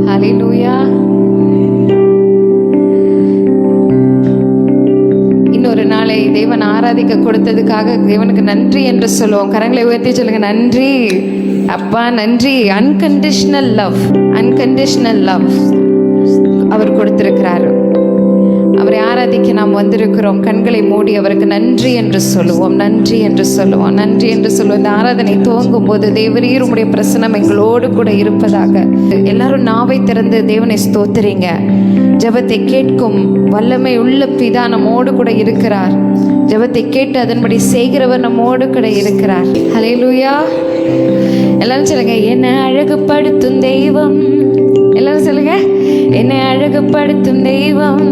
ஹல்லேலூயா. இன்னொரு நாளை தேவன் ஆராதிக்க கொடுத்ததுக்காக தேவனுக்கு நன்றி என்று சொல்லுவோம். கரங்களை உயர்த்தி சொல்லுங்க, நன்றி அப்பா, நன்றி. அன்கண்டிஷனல் லவ், அன்கண்டிஷனல் லவ் அவர் கொடுத்திருக்கிறார். அவரை ஆராதிக்க நாம் வந்திருக்கிறோம். கண்களை மூடி அவருக்கு நன்றி என்று சொல்லுவோம், நன்றி என்று சொல்லுவோம், நன்றி என்று சொல்லுவோம். இந்த ஆராதனை துவங்கும் போது தேவரீர் உம்முடைய பிரசன்னம் எங்களோடு கூட இருப்பதாக. எல்லாரும் நாவை திறந்து தேவனை ஸ்தோத்திரிங்க. ஜெபத்தை கேட்கும் வல்லமை உள்ள பிதா நம்மோடு கூட இருக்கிறார். ஜெபத்தை கேட்டு அதன்படி செய்கிறவர் நம்மோடு கூட இருக்கிறார். ஹல்லேலூயா. எல்லாரும் சொல்லுங்க, என்னை அழகுபடுத்தும் தெய்வம். எல்லாரும் சொல்லுங்க, என்னை அழகுபடுத்தும் தெய்வம்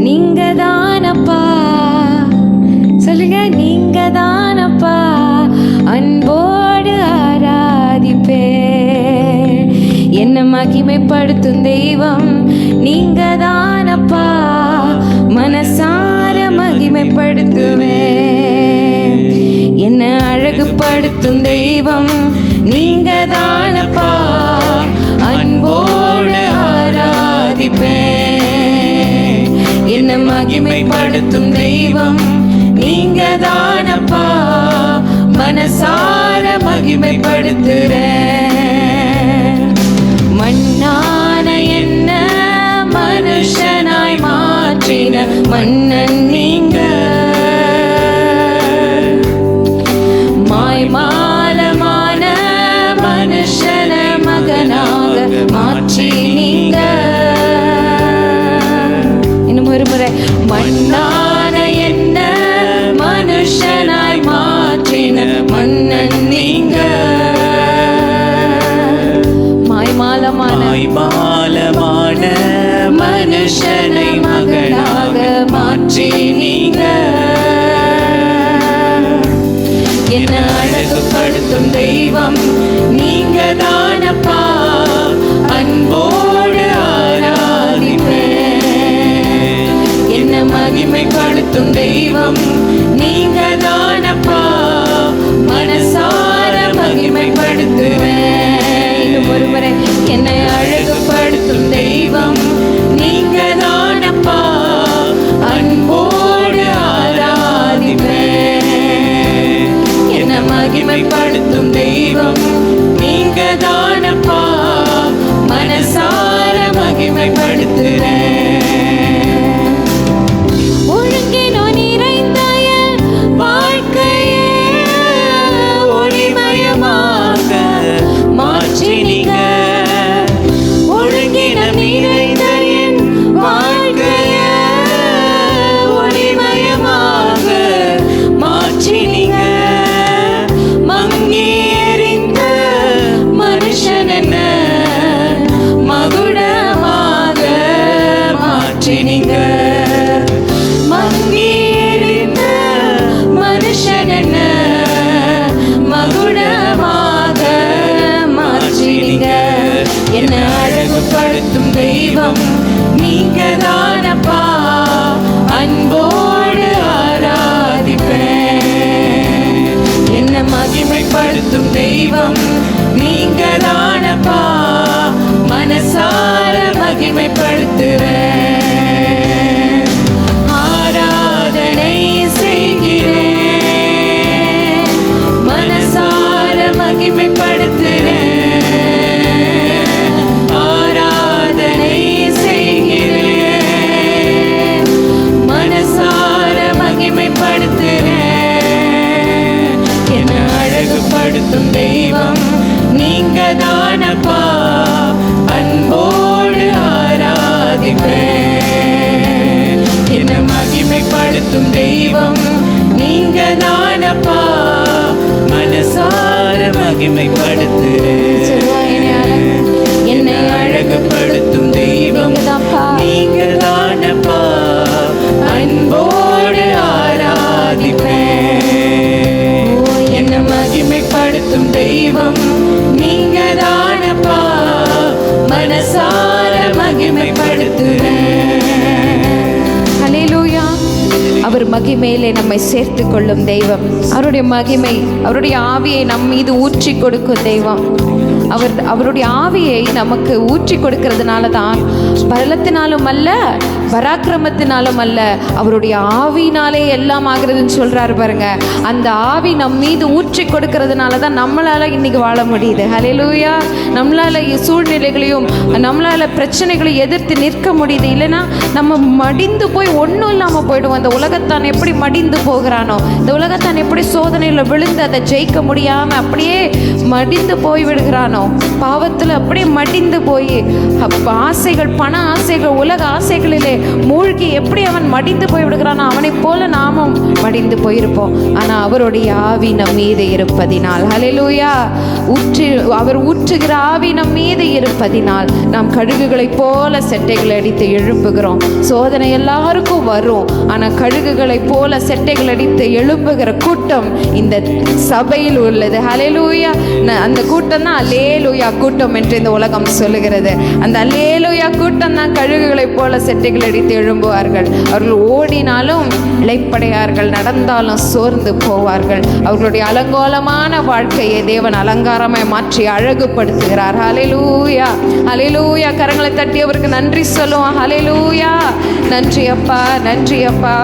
நீங்க தானப்பா. சொல்லுங்க, நீங்க தானப்பா. அன்போடு ஆராதிப்பே. என்னை மகிமைப்படுத்தும் தெய்வம் நீங்க தானப்பா. மனசார மகிமைப்படுத்துவே. என்னை அழகுபடுத்தும் தெய்வம் நீங்க தானப்பா. அன்போடு ஆராதிப்பே. என்னை மகிமைப்படுத்தும் தெய்வம் நீங்க தானப்பா. மனசார மகிமைப்படுத்துறே. மண்ணான என்ன மனுஷனாய் மாற்றின மன்னன் நீங்க. மாய்மாலமான மனுஷன மகனாக மாற்றி நீங்க. இன்னும் ஒரு முறை, மண்ணான என்ன மனுஷனாய் மாற்றின மன்னன் நீங்க. மாய்மாலமான மனுஷனை மகனாக மாற்றி நீங்க. என்னை அழகுபடுத்தும் தெய்வம் நீங்க தானப்பா. அன்போடு ஆராதிப்பே. என்னை மகிமைப்படுத்தும் தெய்வம் நீங்க தானப்பா. மனசார மகிமைப்படுத்துவேன். ஒரு முறை, என்னை அழகுபடுத்தும் தெய்வம் நீங்க தானப்பா. அன்போடு ஆராதிப்பேன். என்னை மகிமைப்படுத்தும் தெய்வம் நீங்க தானப்பா. மனசார மகிமைப்படுத்துறேன். ஒழுங்கினோ நிறைந்த வாழ்க்கையே ஒளிமயமாக மாற்றினீங்க. ஒழுங்கினம் நிறைந்த என் வாழ்க்கையே ஒளிமயமாக மாற்றினீங்க. மங்கி எறிந்த மனுஷன் என்ன மகுடமாக மாற்றினீங்க. மங்கி எறிந்த மனுஷன் என்ன மகுடமாக மாற்றினீங்க. என்னை அழகுபடுத்தும் தெய்வம் நீங்க தானப்பா. அன்போடு ஆராதிப்பேன். என்னை மகிமைப்படுத்தும் தெய்வம் நீங்க தானப்பா. மனசார மகிமைப்படுத்துவேன். ஆராதனை செய்கிறேன். மனசார மகிமைப்படுத்துவேன். ஆராதனை செய்கிறேன். மனசார மகிமைப்படுத்துவேன். என்னை அழகுபடுத்தும் தெய்வம் நீங்க தானப்பா. அன்போடு ஆராதிப்பேன். என்னை மகிமைப்படுத்தும் தெய்வம் நீங்க தானப்பா. மனசார மகிமைப்படுத்துவேன். என்னை அழகுபடுத்தும் தெய்வம் நீங்க தானப்பா. அன்போடு ஆராதிப்பேன். என்னை மகிமைப்படுத்தும் தெய்வம் நீங்க தானப்பா. மனசார மகிமைப்படுத்துவேன். ஹல்லேலூயா. அவர் மகிமையிலே நம்மை சேர்த்து கொள்ளும் தெய்வம். அவருடைய மகிமை, அவருடைய ஆவியை நம் மீது ஊற்றி கொடுக்கும் தெய்வம். அவருடைய ஆவியை நமக்கு ஊற்றி கொடுக்கிறதுனால தான் பலத்தினாலும் அல்ல, பராக்கிரமத்தினாலும் அல்ல, அவருடைய ஆவினாலே எல்லாம் ஆகுறதுன்னு சொல்றாரு பாருங்க. அந்த ஆவி நம் மீது ஊற்றி கொடுக்கிறதுனால தான் நம்மளால இன்னைக்கு வாழ முடியுது. ஹல்லேலூயா. நம்மளால சூழ்நிலைகளையும் நம்மளால பிரச்சனைகளையும் எதிர்த்து நிற்க முடியுது. இல்லைன்னா நம்ம மடிந்து போய் ஒன்றும் இல்லாமல் போயிடுவோம். இந்த உலகத்தான் எப்படி மடிந்து போகிறானோ, இந்த உலகத்தான் எப்படி சோதனையில் விழுந்து அதை ஜெயிக்க முடியாமல் அப்படியே மடிந்து போய் விடுகிறானோ, பாவத்தில் அப்படியே மடிந்து போய் ஆசைகள், பண ஆசைகள், உலக ஆசைகளிலே மூழ்கி எப்படி அவன் மடிந்து போய் விடுகிறானோ அவனை போல நாமும் மடிந்து போயிருப்போம். ஆனால் அவருடைய ஆவி நம் மீது இருப்பதினால், ஹல்லேலூயா, அவர் ஊற்றுகிற ஆவி நம் மீது இருப்பதினால் நாம் கழுகுகளைப் போல செட்டைகளை அடித்து எழுப்புகிறோம். சோதனை எல்லாருக்கும் வரும், ஆனால் கழுகுகளைப் போல செட்டைகள் அடித்து எழுப்புகிற கூட்டம் இந்த சபையில் உள்ளது. ஹல்லேலூயா. அந்த கூட்டம் தான் அல்லேலூயா கூட்டம் என்று இந்த உலகம் சொல்லுகிறது. அந்த அல்லேலூயா கூட்டம் தான் கழுகுகளைப் போல செட்டைகள் அடித்து எழும்புவார்கள். அவர்கள் ஓடினாலும் இளைப்படையார்கள், நடந்தாலும் சோர்ந்து போவார்கள். அவர்களுடைய அலங்கோலமான வாழ்க்கையை தேவன் அலங்காரமாய் மாற்றி அழகுபடுத்துகிறார். ஹல்லேலூயா, ஹல்லேலூயா. கரங்களை தட்டி அவருக்கு நன்றி சொல்லுவோம். ஹல்லேலூயா. நன்றி அப்பா, நன்றி அப்பா.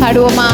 பாடுவோமா?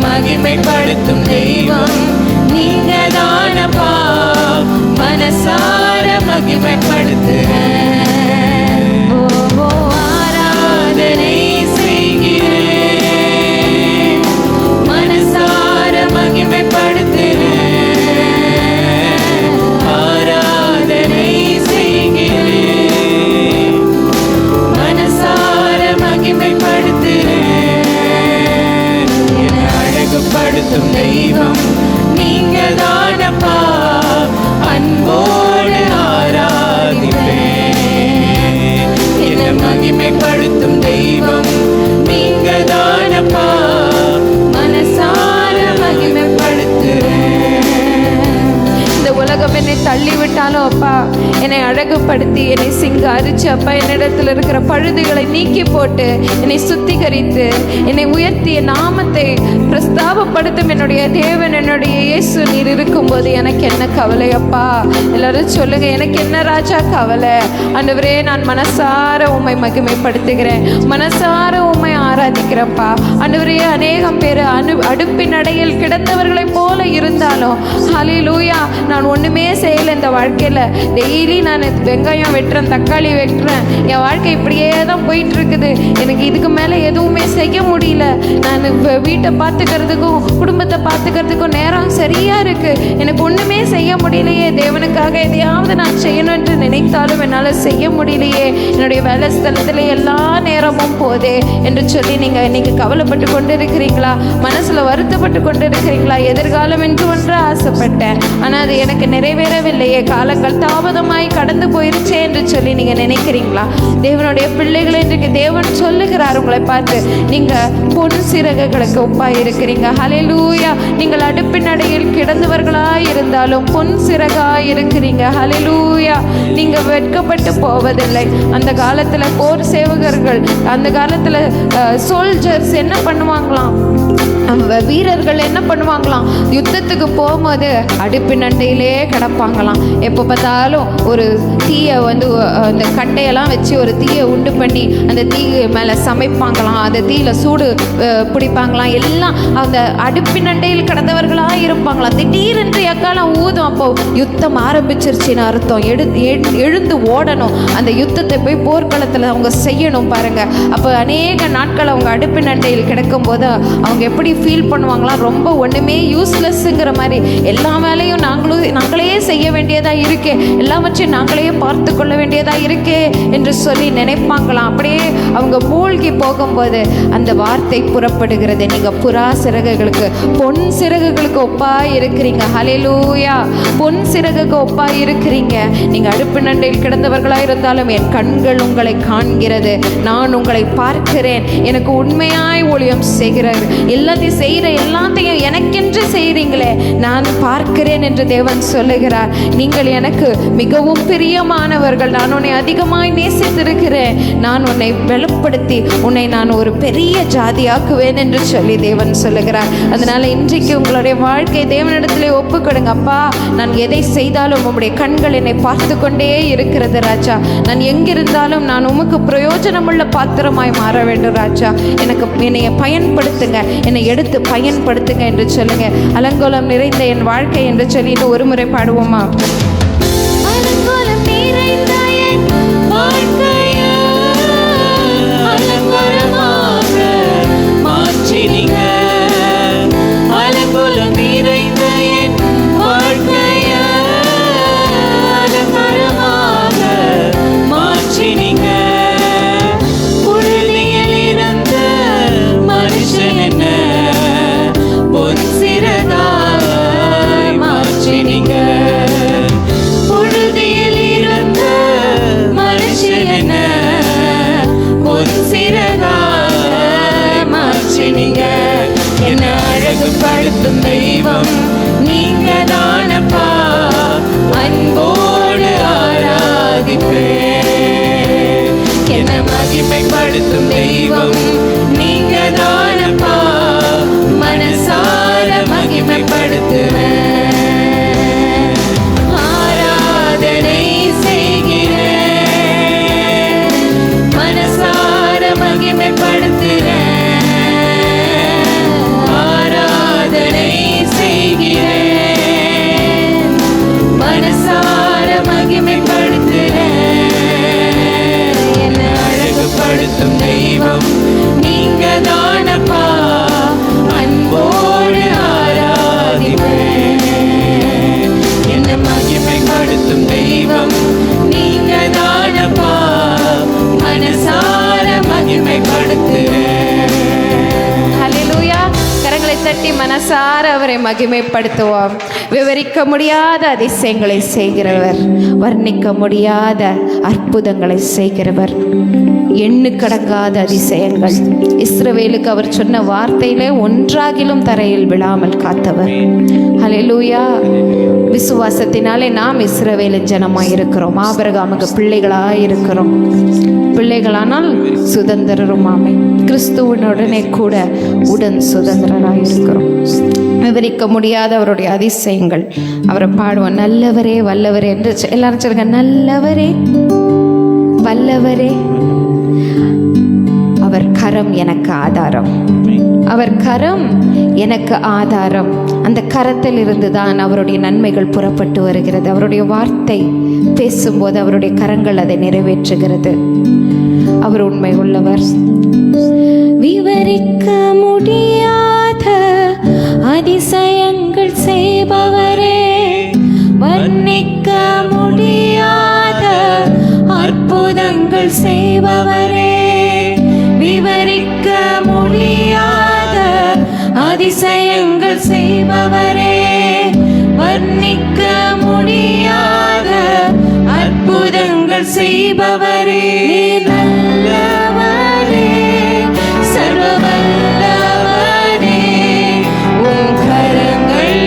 மகிமைப்படுத்தும் தெய்வம் நீங்க தானப்பா, மனசார மகிமைப்படுத்துறேன். ஆராதனை செய்கிறேன், மனசார மகிமைப்படுத்துறேன். ஆராதனை செய்கிறேன், மனசார மகிமைப்படுத்துறேன். படுத்தும் தெய்வம் நீங்க தானப்பா, அன்போடு ஆராதிப்பேன். என்ன மகிமைப்படுத்தும் தெய்வம் நீங்க தானப்பா, மனசார மகிமைப்படுத்துறேன். இந்த உலகம் என்னை தள்ளிவிட்டாலும் அப்பா, என்னை அழகுபடுத்தி என்னை சிங்காரிச்சு அப்பா, என்னிடத்தில் இருக்கிற பழுதுகளை நீக்கி போட்டு என்னை சுத்திகரித்து என்னை உயர்த்திய நாமத்தை பிரஸ்தாபப்படுத்தும் என்னுடைய தேவன், என்னுடைய இயேசு நீர் இருக்கும்போது எனக்கு என்ன கவலை அப்பா? எல்லாரும் சொல்லுங்க, எனக்கு என்ன ராஜா கவலை? ஆண்டவரே, நான் மனசார உம்மை மகிமைப்படுத்துகிறேன், மனசார உம்மை ஆராதிக்கிறேன்ப்பா. ஆண்டவரே, அநேகம் பேர் அடுப்பின் அடையில் கிடந்தவர்களைப் போல இருந்தாலும் ஹல்லேலூயா, நான் ஒன்றுமே செய்யலை இந்த வாழ்க்கையில். டெய்லி நான் வெங்காயம் வெட்டுறேன், தக்காளி வெட்டுறேன், என் வாழ்க்கை இப்படியே தான் போயிட்டு இருக்குது. எனக்கு இதுக்கு மேலே எதுவுமே செய்ய முடியல. நான் வீட்டை பார்த்துக்கிறதுக்கும் குடும்பத்தை பார்த்துக்கிறதுக்கும் நேரம் சரியா இருக்கு, எனக்கு ஒன்றுமே செய்ய முடியலையே. தேவனுக்காக எதையாவது நான் செய்யணும் என்று நினைத்தாலும் என்னால் செய்ய முடியலையே. என்னுடைய வேலை ஸ்தலத்தில் எல்லா நேரமும் போதே என்று சொல்லி நீங்கள் இன்னைக்கு கவலைப்பட்டு கொண்டு இருக்கிறீங்களா? மனசில் வருத்தப்பட்டு கொண்டு இருக்கிறீங்களா? எதிர்காலம் என்று ஒன்று ஆசைப்பட்டேன், ஆனால் அது எனக்கு நிறைவேறவில்லையே, காலங்கள் தாமதமாய் கடந்து போயிருச்சே என்று சொல்லி நீங்கள் நினைக்கிறீங்களா? தேவனுடைய பிள்ளைகளை இன்றைக்கு தேவன் சொல்லுகிறார் உங்களை பார்த்து, நீங்கள் பொன் சிறகுகளுக்கு ஒப்பாய் இருக்கிறீங்க. ஹல்லேலூயா. நீங்கள் அடுப்பின் அடையில் கிடந்தவர்களாய் இருந்தாலும் பொன் சிறகாய் இருக்கிறீங்க. ஹல்லேலூயா. நீங்கள் வெட்கப்பட்டு போவதில்லை. அந்த காலத்தில் போர் சேவகர்கள், அந்த காலத்தில் சோல்ஜர்ஸ் என்ன பண்ணுவாங்களாம், வீரர்கள் என்ன பண்ணுவாங்களாம், யுத்தத்துக்கு போகும்போது அடுப்பின் அண்டையிலே கிடப்பாங்களாம். எப்போ பார்த்தாலும் ஒரு தீயை அந்த கட்டையெல்லாம் வச்சு ஒரு தீயை உண்டு பண்ணி அந்த தீ மேலே சமைப்பாங்களாம், அந்த தீயில் சூடு பிடிப்பாங்களாம். எல்லாம் அந்த அடுப்பின் அண்டையில் கிடந்தவர்களாக இருப்பாங்க. நினைப்பாங்களாம், திடீரென்று எக்காலம் ஊதும், அப்போ யுத்தம் ஆரம்பிச்சிருச்சுன்னு அர்த்தம். எழுந்து ஓடணும், அந்த யுத்தத்தை போய் போர்க்களத்தில் அவங்க செய்யணும் பாருங்க. அப்போ அநேக நாட்கள் அவங்க அடுப்பின் அண்டையில் கிடக்கும் போது அவங்க எப்படி ஃபீல் பண்ணுவாங்களாம், ரொம்ப ஒன்றுமே யூஸ்லெஸ்ஸுங்கிற மாதிரி, எல்லா வேலையும் நாங்களே செய்ய வேண்டியதாக இருக்கே, எல்லாவற்றையும் நாங்களே பார்த்து கொள்ள வேண்டியதாக இருக்கே என்று சொல்லி நினைப்பாங்களாம். அப்படியே அவங்க மூழ்கி போகும்போது அந்த வார்த்தை புறப்படுகிறது, நீங்கள் புறா சிறகுகளுக்கு பொன் சிறகுகளுக்கு ஒப்பாய் இருக்கிறீங்க. ஹல்லேலூயா. பொன் சிறகுக்கு ஒப்பாய் இருக்கிறீங்க. நீங்கள் அடுப்பு நண்டையில் கிடந்தவர்களாக இருந்தாலும் என் கண்கள் உங்களை காண்கிறது, நான் உங்களை பார்க்கிறேன், எனக்கு உண்மையாய் ஊழியம் செய்கிறார், எல்லாத்தையும் எனக்கென்று செய்கிறீங்களே, நான் பார்க்கிறேன் என்று தேவன் சொல்லுகிறார். நீங்கள் எனக்கு மிகவும் பிரியமானவர்கள், நான் உன்னை அதிகமாய் நேசித்திருக்கிறேன், நான் உன்னை வெளிப்படுத்தி உன்னை நான் ஒரு பெரிய ஜாதியாக்குவேன் என்று சொல்லி தேவன் சொல்லுகிறார். அதனால இன்றைக்கு உங்களுடைய வாழ்க்கை தேவனிடத்திலே ஒப்பு கொடுங்க. அப்பா, நான் எதை செய்தாலும் உம்முடைய கண்கள் என்னை பார்த்து கொண்டே இருக்கிறது ராஜா. நான் எங்கிருந்தாலும் நான் உமக்கு பிரயோஜனமுள்ள பாத்திரமாய் மாற வேண்டும் ராஜா. என்னை பயன்படுத்துங்க, என்னை எடுத்து பயன்படுத்துங்க என்று சொல்லுங்க. அலங்கோலம் நிறைந்த என் வாழ்க்கை என்று சொல்லிட்டு ஒரு முறை பாடுவோமா? அலங்கோலம் நிறைந்த என் வாழ்க்கையை அலங்கோலமாக மாற்றினீங்க. அலங்கோலம் நிறைந்த என் வாழ்க்கையை அலங்கோலமாக மாற்றினீங்க. புழுதியில் இருந்த மனுஷன் என்ன பொன் சிறகாய் மாற்றினீங்க. புழுதியில் இருந்த மனுஷன் என்ன பொன் சிறகாய் மாற்றினீங்க. என்ன அழகுபடுத்தும் தெய்வம் நீங்க தானப்பா, அன்போடு ஆராதிப்பேன். என்ன மகிமைப்படுத்தும் தெய்வம் நீங்க தானப்பா, மனசார மகிமைப்படுத்துவேன். ஆராதனை செய்கிறேன், மனசார மகிமைப்படுத்துகிறேன். ஆராதனை செய்கிறேன், மனசார மகிமைப்படுத்துகிறேன். என்ன அழகுபடுத்தும் தெய்வம் நீங்க தானப்பா, அன்போடு ஆராதிப்பேன். என்ன மகிமைப்படுத்தும் தெய்வம் நீங்க தானப்பா, மனசார மகிமைப்படுத்துகிறேன். ஹல்லேலூயா. கரங்களை தட்டி மனசார அவரை மகிமைப்படுத்துவோம். விவரிக்க முடியாத அதிசயங்களை செய்கிறவர், வர்ணிக்க முடியாத அற்புதங்களை செய்கிறவர், எண்ணுக்கடங்காத அதிசயங்கள். இஸ்ரவேலுக்கு அவர் சொன்ன வார்த்தையிலே ஒன்றாகிலும் தரையில் விழாமல் காத்தவர். ஹல்லேலூயா. விசுவாசத்தினாலே நாம் இஸ்ரவேலின் ஜனமாய் இருக்கிறோம், ஆபிரகாமுக்கு பிள்ளைகளாய் இருக்கிறோம். பிள்ளைகளானால் சுதந்திரருமாமே, கிறிஸ்துவனுடனே கூட உடன் சுதந்திரராய் இருக்கிறோம். விவரிக்க முடியாத அவருடைய அதிசயங்கள். அவரை பாடுவோம். நல்லவரே வல்லவரே என்று எல்லாரும் சொல்லுங்க. நல்லவரே வல்லவரே, அவர் கரம் எனக்கு ஆதாரம், அவர் கரம் எனக்கு ஆதாரம். அந்த கரத்தில் இருந்து தான் அவருடைய நன்மைகள் புறப்பட்டு வருகிறது. அவருடைய வார்த்தை பேசும்போது அவருடைய கரங்கள் அதை நிறைவேற்றுகிறது. அவர் உண்மை உள்ளவர். விவரிக்க முடியாத அதிசயங்கள் செய்பவரே, வர்ணிக்க முடியாத அற்புதங்கள் செய்பவரே, விவரிக்க முடியாத அதிசயங்கள் செய்பவரே, வர்ணிக்க முடியாத அற்புதங்கள் செய்பவரே. நல்லவரே, சர்வவல்லவரே, உம் கரங்கள்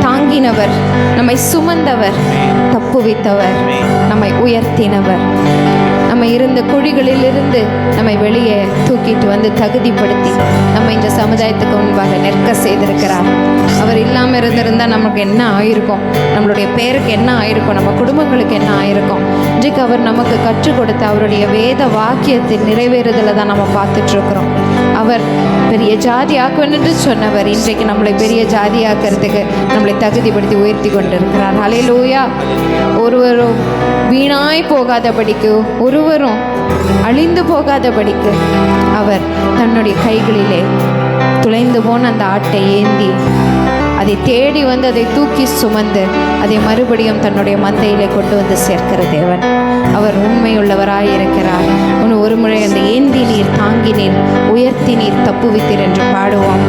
தாங்கினவர், நம்மை சுமந்தவர், தப்புவித்தவர், நம்மை உயர்த்தினவர், நம்ம இருந்த குழிகளிலிருந்து நம்மை வெளியே தூக்கிட்டு வந்து தகுதிப்படுத்தி நம்ம இந்த சமுதாயத்துக்கு முன்பாக நிற்க செய்திருக்கிறார். அவர் இல்லாமல் இருந்திருந்தால் நமக்கு என்ன ஆயிருக்கும், நம்மளுடைய பேருக்கு என்ன ஆயிருக்கும், நம்ம குடும்பங்களுக்கு என்ன ஆயிருக்கும். இன்றைக்கு அவர் நமக்கு கற்றுக் கொடுத்த அவருடைய வேத வாக்கியத்தின் நிறைவேறுதலை தான் நம்ம பார்த்துட்ருக்குறோம். அவர் பெரிய ஜாதி ஆக்குவென்று சொன்னவர் இன்றைக்கு நம்மளை பெரிய ஜாதி ஆக்கிறதுக்கு நம்மளை தகுதிப்படுத்தி உயர்த்தி கொண்டிருக்கிறார். ஹல்லேலூயா. ஒருவரும் வீணாய் போகாதபடிக்கு, ஒருவரும் அழிந்து போகாதபடிக்கு அவர் தன்னுடைய கைகளிலே துளைந்து போன அந்த ஆட்டை ஏந்தி அதை தேடி வந்து அதை தூக்கி சுமந்து அதை மறுபடியும் தன்னுடைய மந்தையிலே கொண்டு வந்து சேர்க்கிற தேவன். அவர் உண்மையுள்ளவராய் இருக்கிறார். ஒரு முறை அந்த ஏந்தி நீர், தாங்கி நீர், உயர்த்தி நீர், தப்புவித்தீர் என்று பாடுவோம்.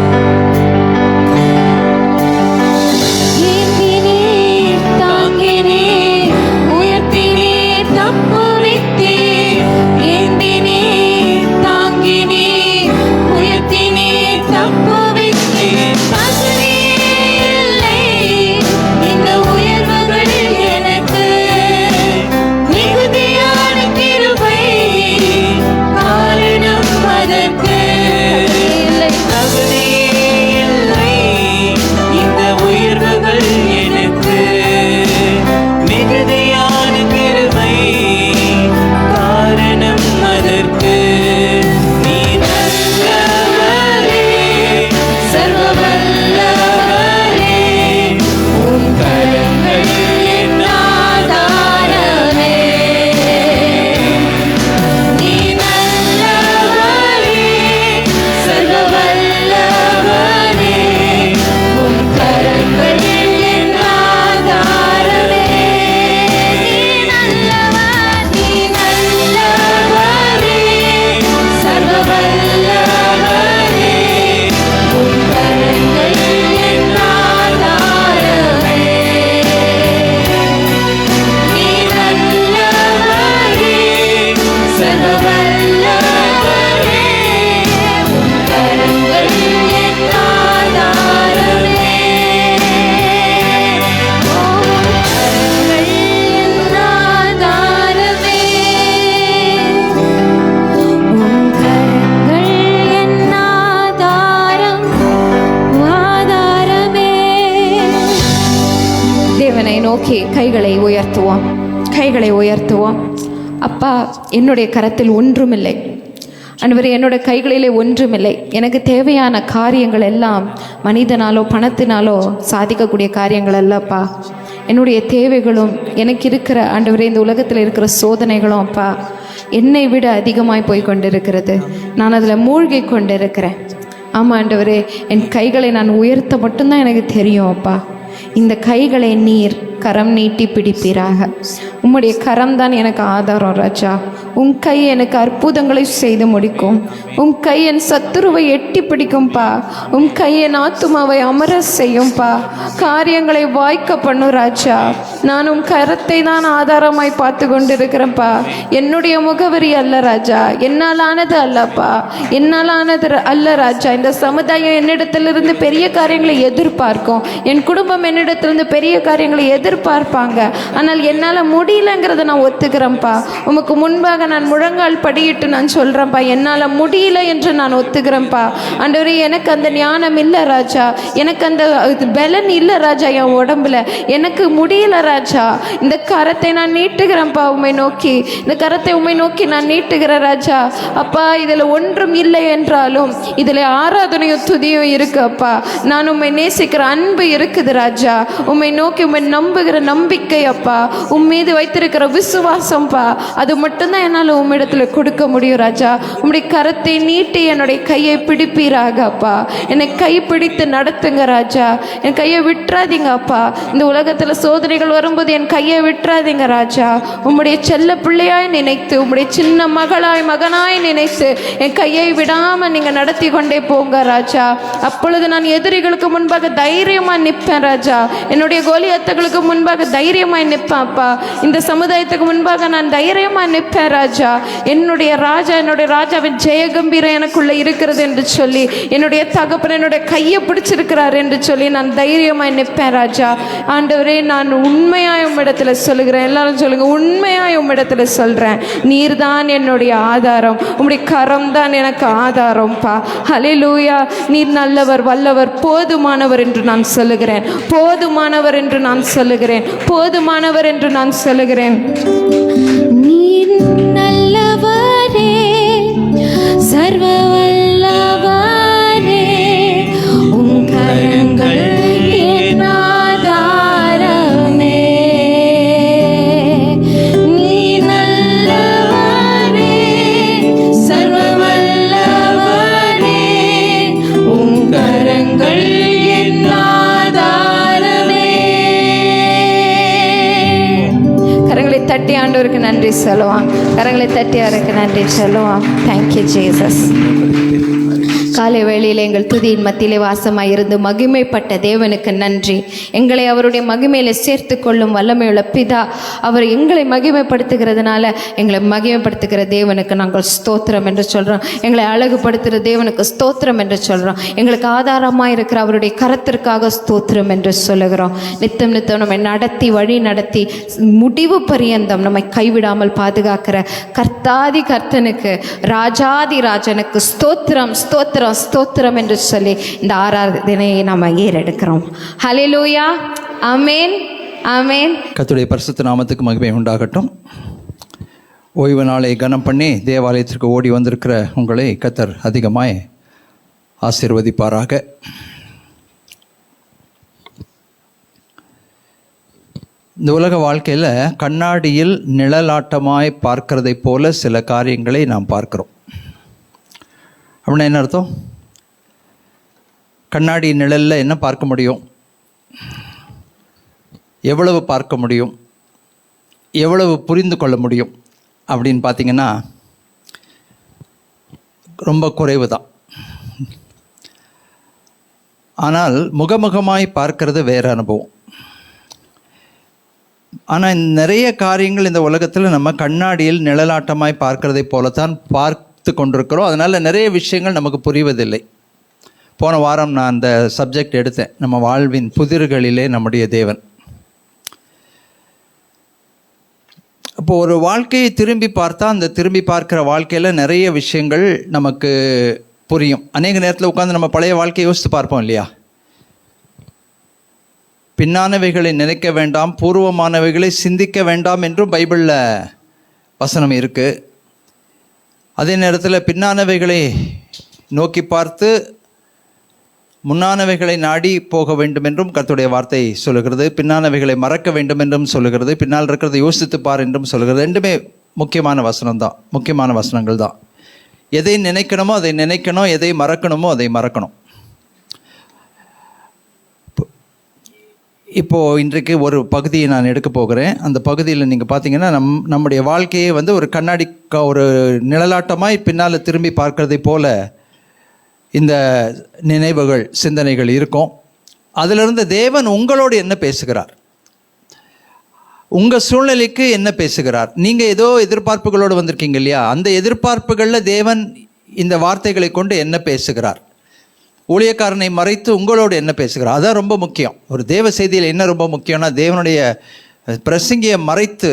நோக்கி கைகளை உயர்த்துவோம். அப்பா, என்னுடைய கரத்தில் ஒன்றுமில்லை ஆண்டவரே, என்னோட கைகளிலே ஒன்றுமில்லை. எனக்கு தேவையான காரியங்கள் எல்லாம் மனிதனாலோ பணத்தினாலோ சாதிக்கக்கூடிய காரியங்கள் அல்லப்பா. என்னுடைய தேவைகளும் எனக்கு இருக்கிற ஆண்டவரே இந்த உலகத்தில் இருக்கிற சோதனைகளும் அப்பா என்னை விட அதிகமாய் போய் கொண்டிருக்கிறது. நான் அதில் மூழ்கி கொண்டிருக்கிறேன். ஆமாம் ஆண்டவரே, என் கைகளை நான் உயர்த்த மட்டும்தான் எனக்கு தெரியும் அப்பா. இந்த கைகளை நீர் கரம் நீட்டி பிடிப்பீராக. உம்முடைய கரம் தான் எனக்கு ஆதாரம் ராஜா. உன் கை எனக்கு அற்புதங்களை செய்து முடிக்கும். உன் கை என் சத்துருவை எட்டி பிடிக்கும்பா. உன் கை என் ஆத்துமாவை அமர செய்யும்பா. காரியங்களை வாய்க்க பண்ணும் ராஜா. நான் உன் கரத்தை தான் ஆதாரமாய் பார்த்து கொண்டிருக்கிறேன்ப்பா. என்னுடைய முகவரி அல்ல ராஜா, என்னால் ஆனது அல்லப்பா, என்னால் ஆனது அல்ல ராஜா. இந்த சமுதாயம் என்னிடத்திலிருந்து பெரிய காரியங்களை எதிர்பார்க்கும், என் குடும்பம் என்னிடத்திலிருந்து பெரிய காரியங்களை எதிர்பார்ப்பாங்க. ஆனால் என்னால் முடியலங்கிறத நான் ஒத்துக்கிறேன்ப்பா. உமக்கு முன்பாக நான் முழங்கால் படியிட்டு நான் சொல்கிறேன்ப்பா, என்னால் முடியல என்று நான் ஒத்துக்கிறேன்ப்பா. ஆண்டவரே, எனக்கு அந்த ஞானம் இல்லை ராஜா, எனக்கு அந்த பலன் இல்லை ராஜா, என் உடம்புல எனக்கு முடியல ராஜா. இந்த கரத்தை நான் நீட்டுகிறேன்ப்பா உம்மை நோக்கி, இந்த கரத்தை உம்மை நோக்கி நான் நீட்டுகிறேன் ராஜா. அப்பா, இதில் ஒன்றும் இல்லை என்றாலும் இதில் ஆராதனையும் துதியும் இருக்கு அப்பா. நான் உம்மை நேசிக்கிற அன்பு இருக்குது ராஜா. உம்மை நோக்கி உம்மை நம்புகிற நம்பிக்கை அப்பா, உம் மீது வைத்திருக்கிற விசுவாசம்ப்பா, அது மட்டும்தான் என்னால் உம்மிடத்தில் கொடுக்க முடியும் ராஜா. உம்முடைய கரத்தை நீட்டி என்னுடைய கையை பிடிப்பீராக அப்பா. என்னை கை பிடித்து நடத்துங்க ராஜா. என் கையை விட்டுறாதீங்க அப்பா. இந்த உலகத்தில் சோதனைகள் வரும்போது என் கையை விட்டுறாதீங்க ராஜா. உம்முடைய செல்ல பிள்ளையாய் நினைத்து, உம்முடைய சின்ன மகளாய் மகனாய் நினைத்து என் கையை விடாமல் நீங்கள் நடத்தி கொண்டே போங்க ராஜா. அப்பொழுது நான் எதிரிகளுக்கு முன்பாக தைரியமாக நிற்பேன் ராஜா. என்னுடைய கோலியத்துகளுக்கு முன்பாக தைரியமாய் நிற்பேன் அப்பா. இந்த சமுதாயத்துக்கு முன்பாக நான் தைரியமாய் நிற்பேன் ராஜா. என்னுடைய ராஜாவின் ஜெயகம்பீரம் எனக்குள்ள இருக்கிறது என்று சொல்லி, என்னுடைய தகப்பன் என்னுடைய கையை பிடிச்சிருக்கிறார் என்று சொல்லி நான் தைரியமாய் நிற்பேன் ராஜா. ஆண்டவரே, நான் உண்மையாய் உம்மிடத்துல சொல்லுகிறேன். எல்லாரும் சொல்லுங்க, உண்மையாய் உம்மிடத்துல சொல்றேன். நீர் தான் என்னுடைய ஆதாரம், உம்முடைய கரம் தான் எனக்கு ஆதாரம்ப்பா. ஹல்லேலூயா. நீர் நல்லவர், வல்லவர், போதுமானவர் என்று நான் சொல்லுகிறேன். போதுமானவர் என்று நான் சொல்லுகிறேன். போதுமானவர் என்று நான் சொல்லுகிறேன். நீர் நல்லவரே, சர்வ வல்லவரே, உம் கரங்கள் என் ஆதாரமே. நீர் நல்லவரே, சர்வ வல்லவரே, உம் கரங்கள் என் ஆதாரமே. கரங்களை தட்டி ஆண்டவருக்கு நன்றி சொல்லுவான். கரங்களை தட்டி அவருக்கு நன்றி சொல்லுவான். Thank you Jesus. காலை வேளையில் எங்கள் துதியின் மத்தியிலே வாசமாய் இருந்து மகிமைப்பட்ட தேவனுக்கு நன்றி. எங்களை அவருடைய மகிமையில சேர்த்து கொள்ளும் வல்லமையுள்ள பிதா, அவர் எங்களை மகிமைப்படுத்துகிறதுனால எங்களை மகிமைப்படுத்துகிற தேவனுக்கு நாங்கள் ஸ்தோத்திரம் என்று சொல்கிறோம். எங்களை அழகுபடுத்துகிற தேவனுக்கு ஸ்தோத்திரம் என்று சொல்கிறோம். எங்களுக்கு ஆதாரமாக இருக்கிற அவருடைய கரத்திற்காக ஸ்தோத்திரம் என்று சொல்லுகிறோம். நித்தம் நித்தம் நம்மை நடத்தி வழி நடத்தி முடிவு பரியந்தம் நம்மை கைவிடாமல் பாதுகாக்கிற கர்த்தாதி கர்த்தனுக்கு, ராஜாதி ராஜனுக்கு ஸ்தோத்திரம் ஸ்தோத்திரம் ஸ்தோத்திரம் என்று சொல்லி இந்த ஆராதனையை நாம் ஏறெடுக்கிறோம். ஹல்லேலூயா. ஆமென், ஆமென். கர்த்தருடைய பரிசுத்த நாமத்துக்கு மகிமை உண்டாகட்டும். ஓய்வு நாளை கனம் பண்ணி தேவாலயத்திற்கு ஓடி வந்திருக்கிற உங்களை கர்த்தர் அதிகமாய் ஆசீர்வதிப்பாராக. இந்த உலக வாழ்க்கையில் கண்ணாடியில் நிழலாட்டமாய் பார்க்கிறதை போல சில காரியங்களை நாம் பார்க்கிறோம். அப்படின்னா என்ன அர்த்தம்? கண்ணாடி நிழலில் என்ன பார்க்க முடியும்? எவ்வளவு பார்க்க முடியும்? எவ்வளவு புரிந்து கொள்ள முடியும் அப்படின்னு பார்த்தீங்கன்னா ரொம்ப குறைவு தான். ஆனால் முகமுகமாய் பார்க்கறது வேறு அனுபவம். ஆனால் நிறைய காரியங்கள் இந்த உலகத்தில் நம்ம கண்ணாடியில் நிழலாட்டமாய் பார்க்கறதை போலத்தான் பார்த்து கொண்டிருக்கிறோம். அதனால் நிறைய விஷயங்கள் நமக்கு புரிவதில்லை. போன வாரம் நான் அந்த சப்ஜெக்ட் எடுத்தேன், நம்ம வாழ்வின் புதிர்களிலே நம்முடைய தேவன். அப்போது ஒரு வாழ்க்கையை திரும்பி பார்த்தா அந்த திரும்பி பார்க்குற வாழ்க்கையில் நிறைய விஷயங்கள் நமக்கு புரியும். அநேக நேரத்தில் உட்காந்து நம்ம பழைய வாழ்க்கையை யோசித்து பார்ப்போம் இல்லையா? பின்னானவைகளை நினைக்க வேண்டாம், பூர்வமானவைகளை சிந்திக்க வேண்டாம் என்றும் பைபிளில் வசனம் இருக்குது. அதே நேரத்தில் பின்னானவைகளை நோக்கி பார்த்து முன்னானவைகளை நாடி போக வேண்டும் என்றும் கர்த்தருடைய வார்த்தை சொல்லுகிறது. பின்னானவைகளை மறக்க வேண்டும் என்றும் சொல்லுகிறது. பின்னால் இருக்கிறதை யோசித்து பார் என்றும் சொல்லுகிறது. ரெண்டுமே முக்கியமான வசனம்தான், முக்கியமான வசனங்கள் தான். எதை நினைக்கணுமோ அதை நினைக்கணும், எதை மறக்கணுமோ அதை மறக்கணும். இப்போது இன்றைக்கு ஒரு பகுதியை நான் எடுக்க போகிறேன். அந்த பகுதியில் நீங்கள் பார்த்தீங்கன்னா நம்முடைய வாழ்க்கையை வந்து ஒரு கண்ணாடி ஒரு நிழலாட்டமாய் பின்னால் திரும்பி பார்க்கறதை போல இந்த நினைவுகள் சிந்தனைகள் இருக்கும். அதிலிருந்து தேவன் உங்களோடு என்ன பேசுகிறார், உங்கள் சூழ்நிலைக்கு என்ன பேசுகிறார். நீங்கள் ஏதோ எதிர்பார்ப்புகளோடு வந்திருக்கீங்க இல்லையா? அந்த எதிர்பார்ப்புகளில் தேவன் இந்த வார்த்தைகளை கொண்டு என்ன பேசுகிறார், ஊழியக்காரனை மறைத்து உங்களோடு என்ன பேசுகிறார், அதான் ரொம்ப முக்கியம். ஒரு தேவ செய்தியில் என்ன ரொம்ப முக்கியம்னா, தேவனுடைய பிரசங்கியை மறைத்து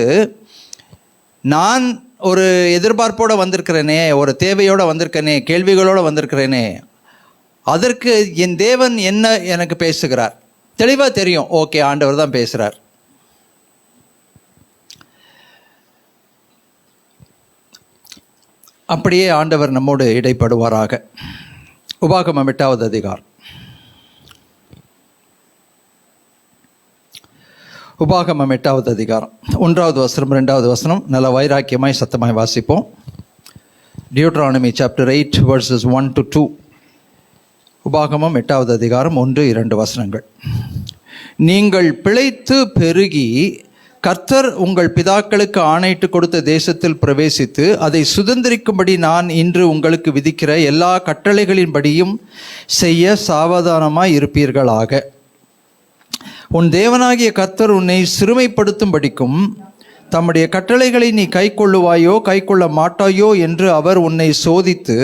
நான் ஒரு எதிர்பார்ப்போடு வந்திருக்கிறேனே, ஒரு தேவையோடு வந்திருக்கேனே, கேள்விகளோடு வந்திருக்கிறேனே, அதற்கு என் தேவன் என்ன எனக்கு பேசுகிறார் தெளிவாக தெரியும். ஓகே, ஆண்டவர் தான் பேசுகிறார். அப்படியே ஆண்டவர் நம்மோடு இடைப்படுவாராக. உபாகமம் 8வது அதிகாரம். உபாகமம் 8வது அதிகாரம் 1வது வசனம் 2வது வசனம் நல்ல வைராக்கியமாய் சத்தமாய் வாசிப்போம். Deuteronomy chapter 8 verses 1 to 2. உபாகமம் 8வது அதிகாரம் 1-2 வசனங்கள். நீங்கள் பிழைத்து பெருகி கர்த்தர் உங்கள் பிதாக்களுக்கு ஆணையிட்டு கொடுத்த தேசத்தில் பிரவேசித்து அதை சுதந்திரிக்கும்படி நான் இன்று உங்களுக்கு விதிக்கிற எல்லா கட்டளைகளின்படியும் செய்ய சாவதானமாய் இருப்பீர்களாக. உன் தேவனாகிய கர்த்தர் உன்னை சிறுமைப்படுத்தும்படிக்கும் தம்முடைய கட்டளைகளை நீ கைக்கொள்ளுவாயோ கைக்கொள்ள மாட்டாயோ என்று அவர் உன்னை சோதித்து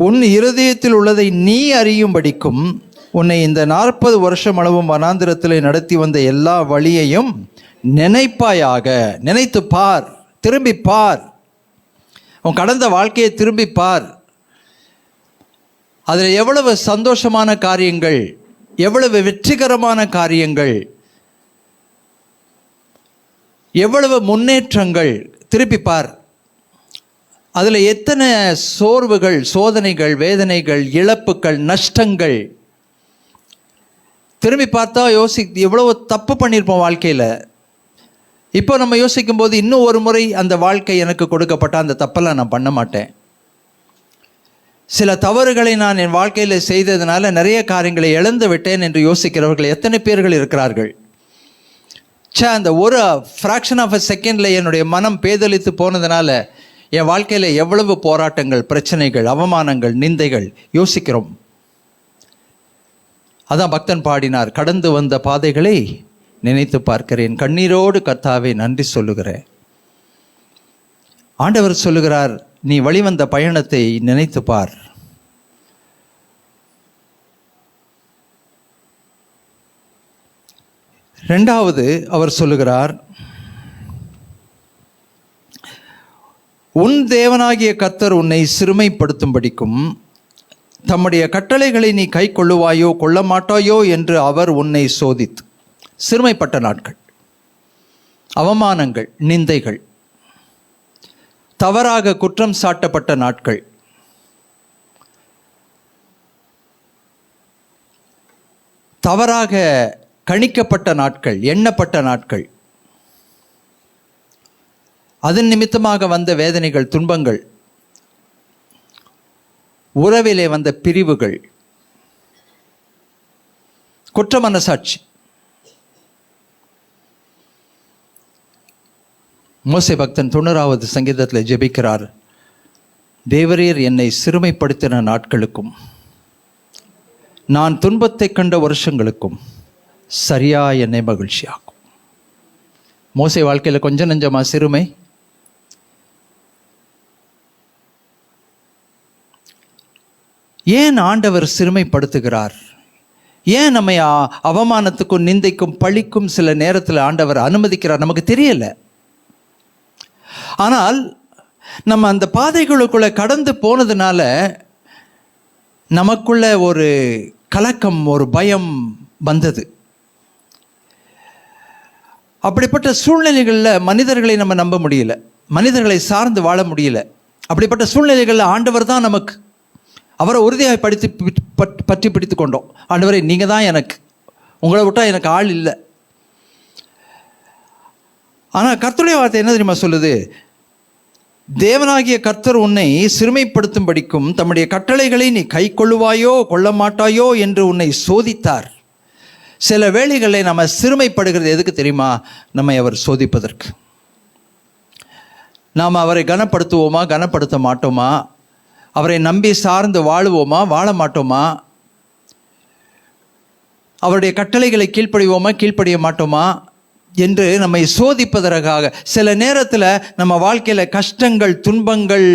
உன் இருதயத்தில் உள்ளதை நீ அறியும்படிக்கும் உன்னை இந்த 40 வருஷம் அளவும் வனாந்திரத்தில் நடத்தி வந்த எல்லா வழியையும் நினைப்பாயாக. நினைத்து பார், திரும்பி பார், உன் கடந்த வாழ்க்கையை திரும்பி பார். அதில் எவ்வளவு சந்தோஷமான காரியங்கள், எவ்வளவு வெற்றிகரமான காரியங்கள், எவ்வளவு முன்னேற்றங்கள், திருப்பி பார். அதில் எத்தனை சோர்வுகள், சோதனைகள், வேதனைகள், இழப்புகள், நஷ்டங்கள். திரும்பி பார்த்தா எவ்வளவு தப்பு பண்ணியிருப்போம் வாழ்க்கையில். இப்போ நம்ம யோசிக்கும் போது இன்னும் ஒரு முறை அந்த வாழ்க்கை எனக்கு கொடுக்கப்பட்ட அந்த தப்பெல்லாம் நான் பண்ண மாட்டேன். சில தவறுகளை நான் என் வாழ்க்கையில் செய்ததுனால நிறைய காரியங்களை இழந்து விட்டேன் என்று யோசிக்கிறவர்கள் எத்தனை பேர்கள் இருக்கிறார்கள். அந்த ஒரு ஃப்ராக்ஷன் ஆஃப் அ செகண்டில் என்னுடைய மனம் பேதலித்து போனதுனால என் வாழ்க்கையில் எவ்வளவு போராட்டங்கள், பிரச்சனைகள், அவமானங்கள், நிந்தைகள் யோசிக்கிறோம். அதான் பக்தன் பாடினார், கடந்து வந்த பாதைகளை நினைத்து பார்க்கிறேன், கண்ணீரோடு கர்த்தாவே நன்றி சொல்லுகிறேன். ஆண்டவர் சொல்லுகிறார், நீ வழிவந்த பயணத்தை நினைத்து பார். ரெண்டாவது அவர் சொல்லுகிறார், உன் தேவனாகிய கர்த்தர் உன்னை சிறுமைப்படுத்தும்படிக்கும் தம்முடைய கட்டளைகளை நீ கை கொள்ளுவாயோ கொள்ள மாட்டாயோ என்று அவர் உன்னை சோதித்து. சிறுமைப்பட்ட நாட்கள், அவமானங்கள், நிந்தைகள், தவறாக குற்றம் சாட்டப்பட்ட நாட்கள், தவறாக கணிக்கப்பட்ட நாட்கள், எண்ணப்பட்ட நாட்கள், அதன் நிமித்தமாக வந்த வேதனைகள், துன்பங்கள், உறவிலே வந்த பிரிவுகள், குற்ற மனசாட்சி. மோசே பக்தன் 90வது சங்கீதத்தில் ஜெபிக்கிறார், தேவரீர் என்னை சிறுமைப்படுத்தின நாட்களுக்கும் நான் துன்பத்தை கண்ட வருஷங்களுக்கும் சரியா என்னை மகிழ்ச்சியாகும். மோசே வாழ்க்கையில் கொஞ்சம் நஞ்சமா சிறுமை? ஏன் ஆண்டவர் சிறுமைப்படுத்துகிறார்? ஏன் நம்மை அவமானத்துக்கும் நிந்தைக்கும் பழிக்கும் சில நேரத்தில் ஆண்டவர் அனுமதிக்கிறார்? நமக்கு தெரியல. ஆனால் நம்ம அந்த பாதைகளுக்குள்ள கடந்து போனதுனால நமக்குள்ள ஒரு கலக்கம், ஒரு பயம் வந்தது. அப்படிப்பட்ட சூழ்நிலைகளில் மனிதர்களை நம்ம நம்ப முடியல, மனிதர்களை சார்ந்து வாழ முடியல. அப்படிப்பட்ட சூழ்நிலைகளில் ஆண்டவர் தான் நமக்கு. அவரை உறுதியாக பற்றி பிடித்து கொண்டோம். ஆண்டவரே, நீங்கள் தான் எனக்கு, உங்களை விட்டால் எனக்கு ஆள் இல்லை. ஆனால் கர்த்தருடைய வார்த்தை என்ன தெரியுமா சொல்லுது? தேவனாகிய கர்த்தர் உன்னை சிறுமைப்படுத்தும்படிக்கும் தம்முடைய கட்டளைகளை நீ கை கொள்ளுவாயோ கொள்ள மாட்டாயோ என்று உன்னை சோதித்தார். சில வேளைகளில் நம்ம சிறுமைப்படுகிறது எதுக்கு தெரியுமா? நம்மை அவர் சோதிப்பதற்கு. நாம் அவரை கனப்படுத்துவோமா கனப்படுத்த மாட்டோமா? அவரை நம்பி சார்ந்து வாழுவோமா வாழ மாட்டோமா? அவருடைய கட்டளைகளை கீழ்ப்படிவோமா கீழ்ப்படிய மாட்டோமா என்று நம்மை சோதிப்பதற்காக சில நேரத்தில் நம்ம வாழ்க்கையில் கஷ்டங்கள், துன்பங்கள்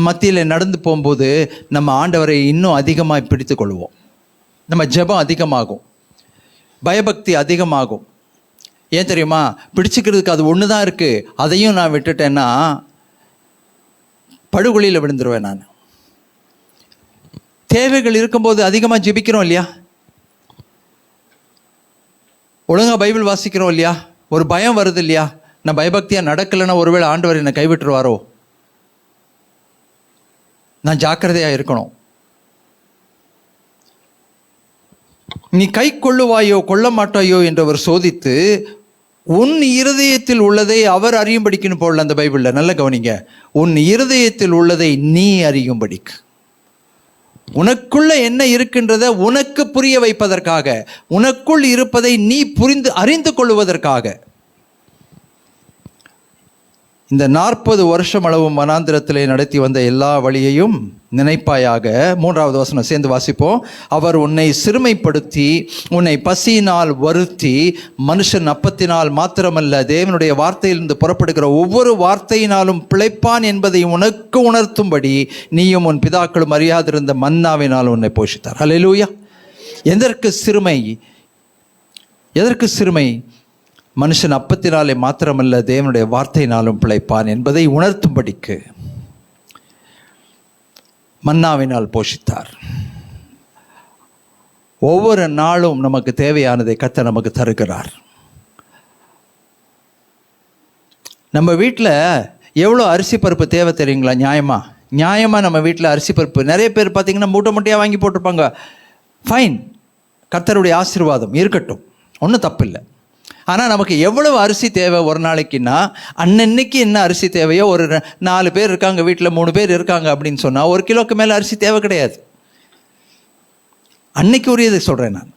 மத்தியில் நடந்து போகும்போது நம்ம ஆண்டவரை இன்னும் அதிகமாக பிடித்து கொள்வோம். நம்ம ஜெபம் அதிகமாகும், பயபக்தி அதிகமாகும். ஏன் தெரியுமா? பிடிச்சிக்கிறதுக்கு அது ஒன்று தான் இருக்குது. அதையும் நான் விட்டுட்டேன்னா படுகொலியில் விழுந்துருவேன் நான். தேவைகள் இருக்கும்போது அதிகமாக ஜெபிக்கிறோம் இல்லையா? ஒழுங்காக பைபிள் வாசிக்கிறோம் இல்லையா? ஒரு பயம் வருது இல்லையா? நான் பயபக்தியாக நடக்கலைன்னா ஒருவேளை ஆண்டவர் என்னை கைவிட்டுருவாரோ? நான் ஜாக்கிரதையாக இருக்கணும். நீ கை கொள்ளுவாயோ கொள்ள மாட்டாயோ என்றவர் சோதித்து உன் இருதயத்தில் உள்ளதை அவர் அறியும்படிக்குன்னு போடல அந்த பைபிளில். நல்ல கவனிங்க, உன் இருதயத்தில் உள்ளதை நீ அறியும்படிக்கு. உனக்குள்ள என்ன இருக்கின்றத உனக்கு புரிய வைப்பதற்காக, உனக்குள் இருப்பதை நீ அறிந்து கொள்வதற்காக. இந்த 40 வருஷம் அளவு வனாந்திரத்திலே நடத்தி வந்த எல்லா வழியையும் நினைப்பாயாக. 3வது வசனம் சேர்ந்து வாசிப்போம். அவர் உன்னை சிறுமைப்படுத்தி உன்னை பசியினால் வருத்தி, மனுஷன் அப்பத்தினால் மாத்திரமல்ல தேவனுடைய வார்த்தையிலிருந்து புறப்படுகிற ஒவ்வொரு வார்த்தையினாலும் பிழைப்பான் என்பதை உனக்கு உணர்த்தும்படி நீயும் உன் பிதாக்களும் அறியாதிருந்த மன்னாவினால் உன்னை போஷித்தார். ஹல்லேலூயா. எதற்கு சிறுமை? எதற்கு சிறுமை? மனுஷன் அப்பத்தினாலே மாத்திரமல்ல தேவனுடைய வார்த்தையினாலும் பிழைப்பான் என்பதை உணர்த்தும்படிக்கு மன்னாவினால் போஷித்தார். ஒவ்வொரு நாளும் நமக்கு தேவையானதை கர்த்தர் நமக்கு தருகிறார். நம்ம வீட்டில் எவ்வளோ அரிசி பருப்பு தேவை தெரியுங்களா? நியாயமாக நம்ம வீட்டில் அரிசி பருப்பு நிறைய பேர் பார்த்திங்கன்னா மூட்டை மூட்டையாக வாங்கி போட்டிருப்பாங்க. ஃபைன், கர்த்தருடைய ஆசீர்வாதம் இருக்கட்டும், ஒன்றும் தப்பு இல்லை. ஆனால் நமக்கு எவ்வளவு அரிசி தேவை ஒரு நாளைக்குன்னா, அன்னன்னைக்கு என்ன அரிசி தேவையோ, ஒரு 4 பேர் இருக்காங்க வீட்டில், 3 பேர் இருக்காங்க அப்படின்னு சொன்னால் 1 கிலோக்கு மேலே அரிசி தேவை கிடையாது. அன்னைக்கு உரியதை சொல்கிறேன் நான்.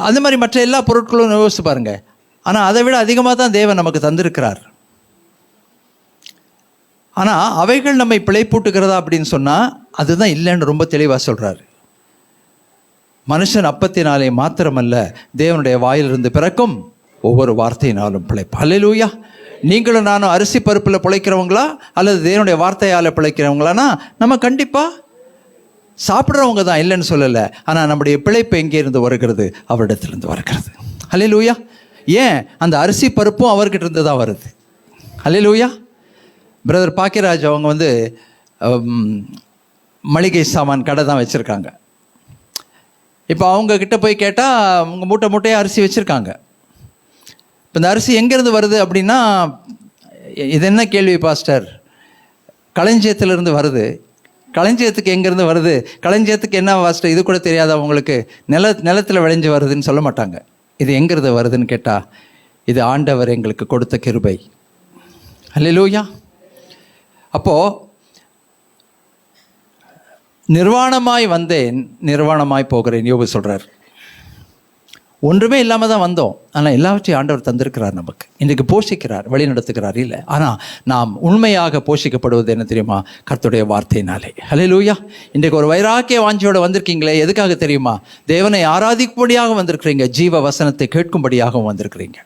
அந்த மாதிரி மற்ற எல்லா பொருட்களும் யோசிச்சு பாருங்கள். ஆனால் அதை விட அதிகமாக தான் தேவன் நமக்கு தந்திருக்கிறார். ஆனால் அவைகள் நம்மை பிழைப்பூட்டுகிறதா அப்படின்னு சொன்னால் அதுதான் இல்லைன்னு ரொம்ப தெளிவாக சொல்கிறார். மனுஷன் அப்பத்தினாலே மாத்திரமல்ல தேவனுடைய வாயிலிருந்து பிறக்கும் ஒவ்வொரு வார்த்தையினாலும் பிழைப்பு. ஹல்லேலூயா. நீங்களும் நானும் அரிசி பருப்பில் பிழைக்கிறவங்களா அல்லது தேவனுடைய வார்த்தையால் பிழைக்கிறவங்களானா நம்ம கண்டிப்பாக சாப்பிட்றவங்க தான், இல்லைன்னு சொல்லலை. ஆனால் நம்முடைய பிழைப்பு எங்கேருந்து வருகிறது? அவரிடத்திலிருந்து வருகிறது. ஹல்லேலூயா. ஏன்? அந்த அரிசி பருப்பும் அவர்கிட்ட இருந்து தான் வருது. ஹல்லேலூயா. பிரதர் பாக்கியராஜ் அவங்க மளிகை சாமான் கடை தான் வச்சுருக்காங்க. இப்போ அவங்கக்கிட்ட போய் கேட்டால் அவங்க மூட்டை மூட்டையாக அரிசி வச்சுருக்காங்க. இப்போ இந்த அரிசி எங்கேருந்து வருது அப்படின்னா, இது என்ன கேள்வி பாஸ்டர்? களஞ்சியத்திலிருந்து வருது. களஞ்சியத்துக்கு எங்கேருந்து வருது? களஞ்சியத்துக்கு என்ன பாஸ்டர் இது கூட தெரியாதா உங்களுக்கு? நிலத்தில் விளைஞ்சு வருதுன்னு சொல்ல மாட்டாங்க. இது எங்கேருந்து வருதுன்னு கேட்டால், இது ஆண்டவர் எங்களுக்கு கொடுத்த கிருபை. ஹல்லேலூயா. அப்போது நிர்வாணமாய் வந்தேன், நிர்வாணமாய் போகிறேன் யோபு சொல்கிறார். ஒன்றுமே இல்லாமல் தான் வந்தோம், ஆனால் எல்லாவற்றையும் ஆண்டவர் தந்திருக்கிறார், நமக்கு இன்றைக்கு போஷிக்கிறார், வழி நடத்துகிறார். இல்லை, ஆனால் நாம் உண்மையாக போஷிக்கப்படுவது என்ன தெரியுமா? கர்த்தருடைய வார்த்தையினாலே. ஹல்லேலூயா. இன்றைக்கு ஒரு வைராக்கிய வாஞ்சியோடு வந்திருக்கீங்களே, எதுக்காக தெரியுமா? தேவனை ஆராதிக்கும்படியாக வந்திருக்கிறீங்க, ஜீவ வசனத்தை கேட்கும்படியாகவும் வந்திருக்கிறீங்க.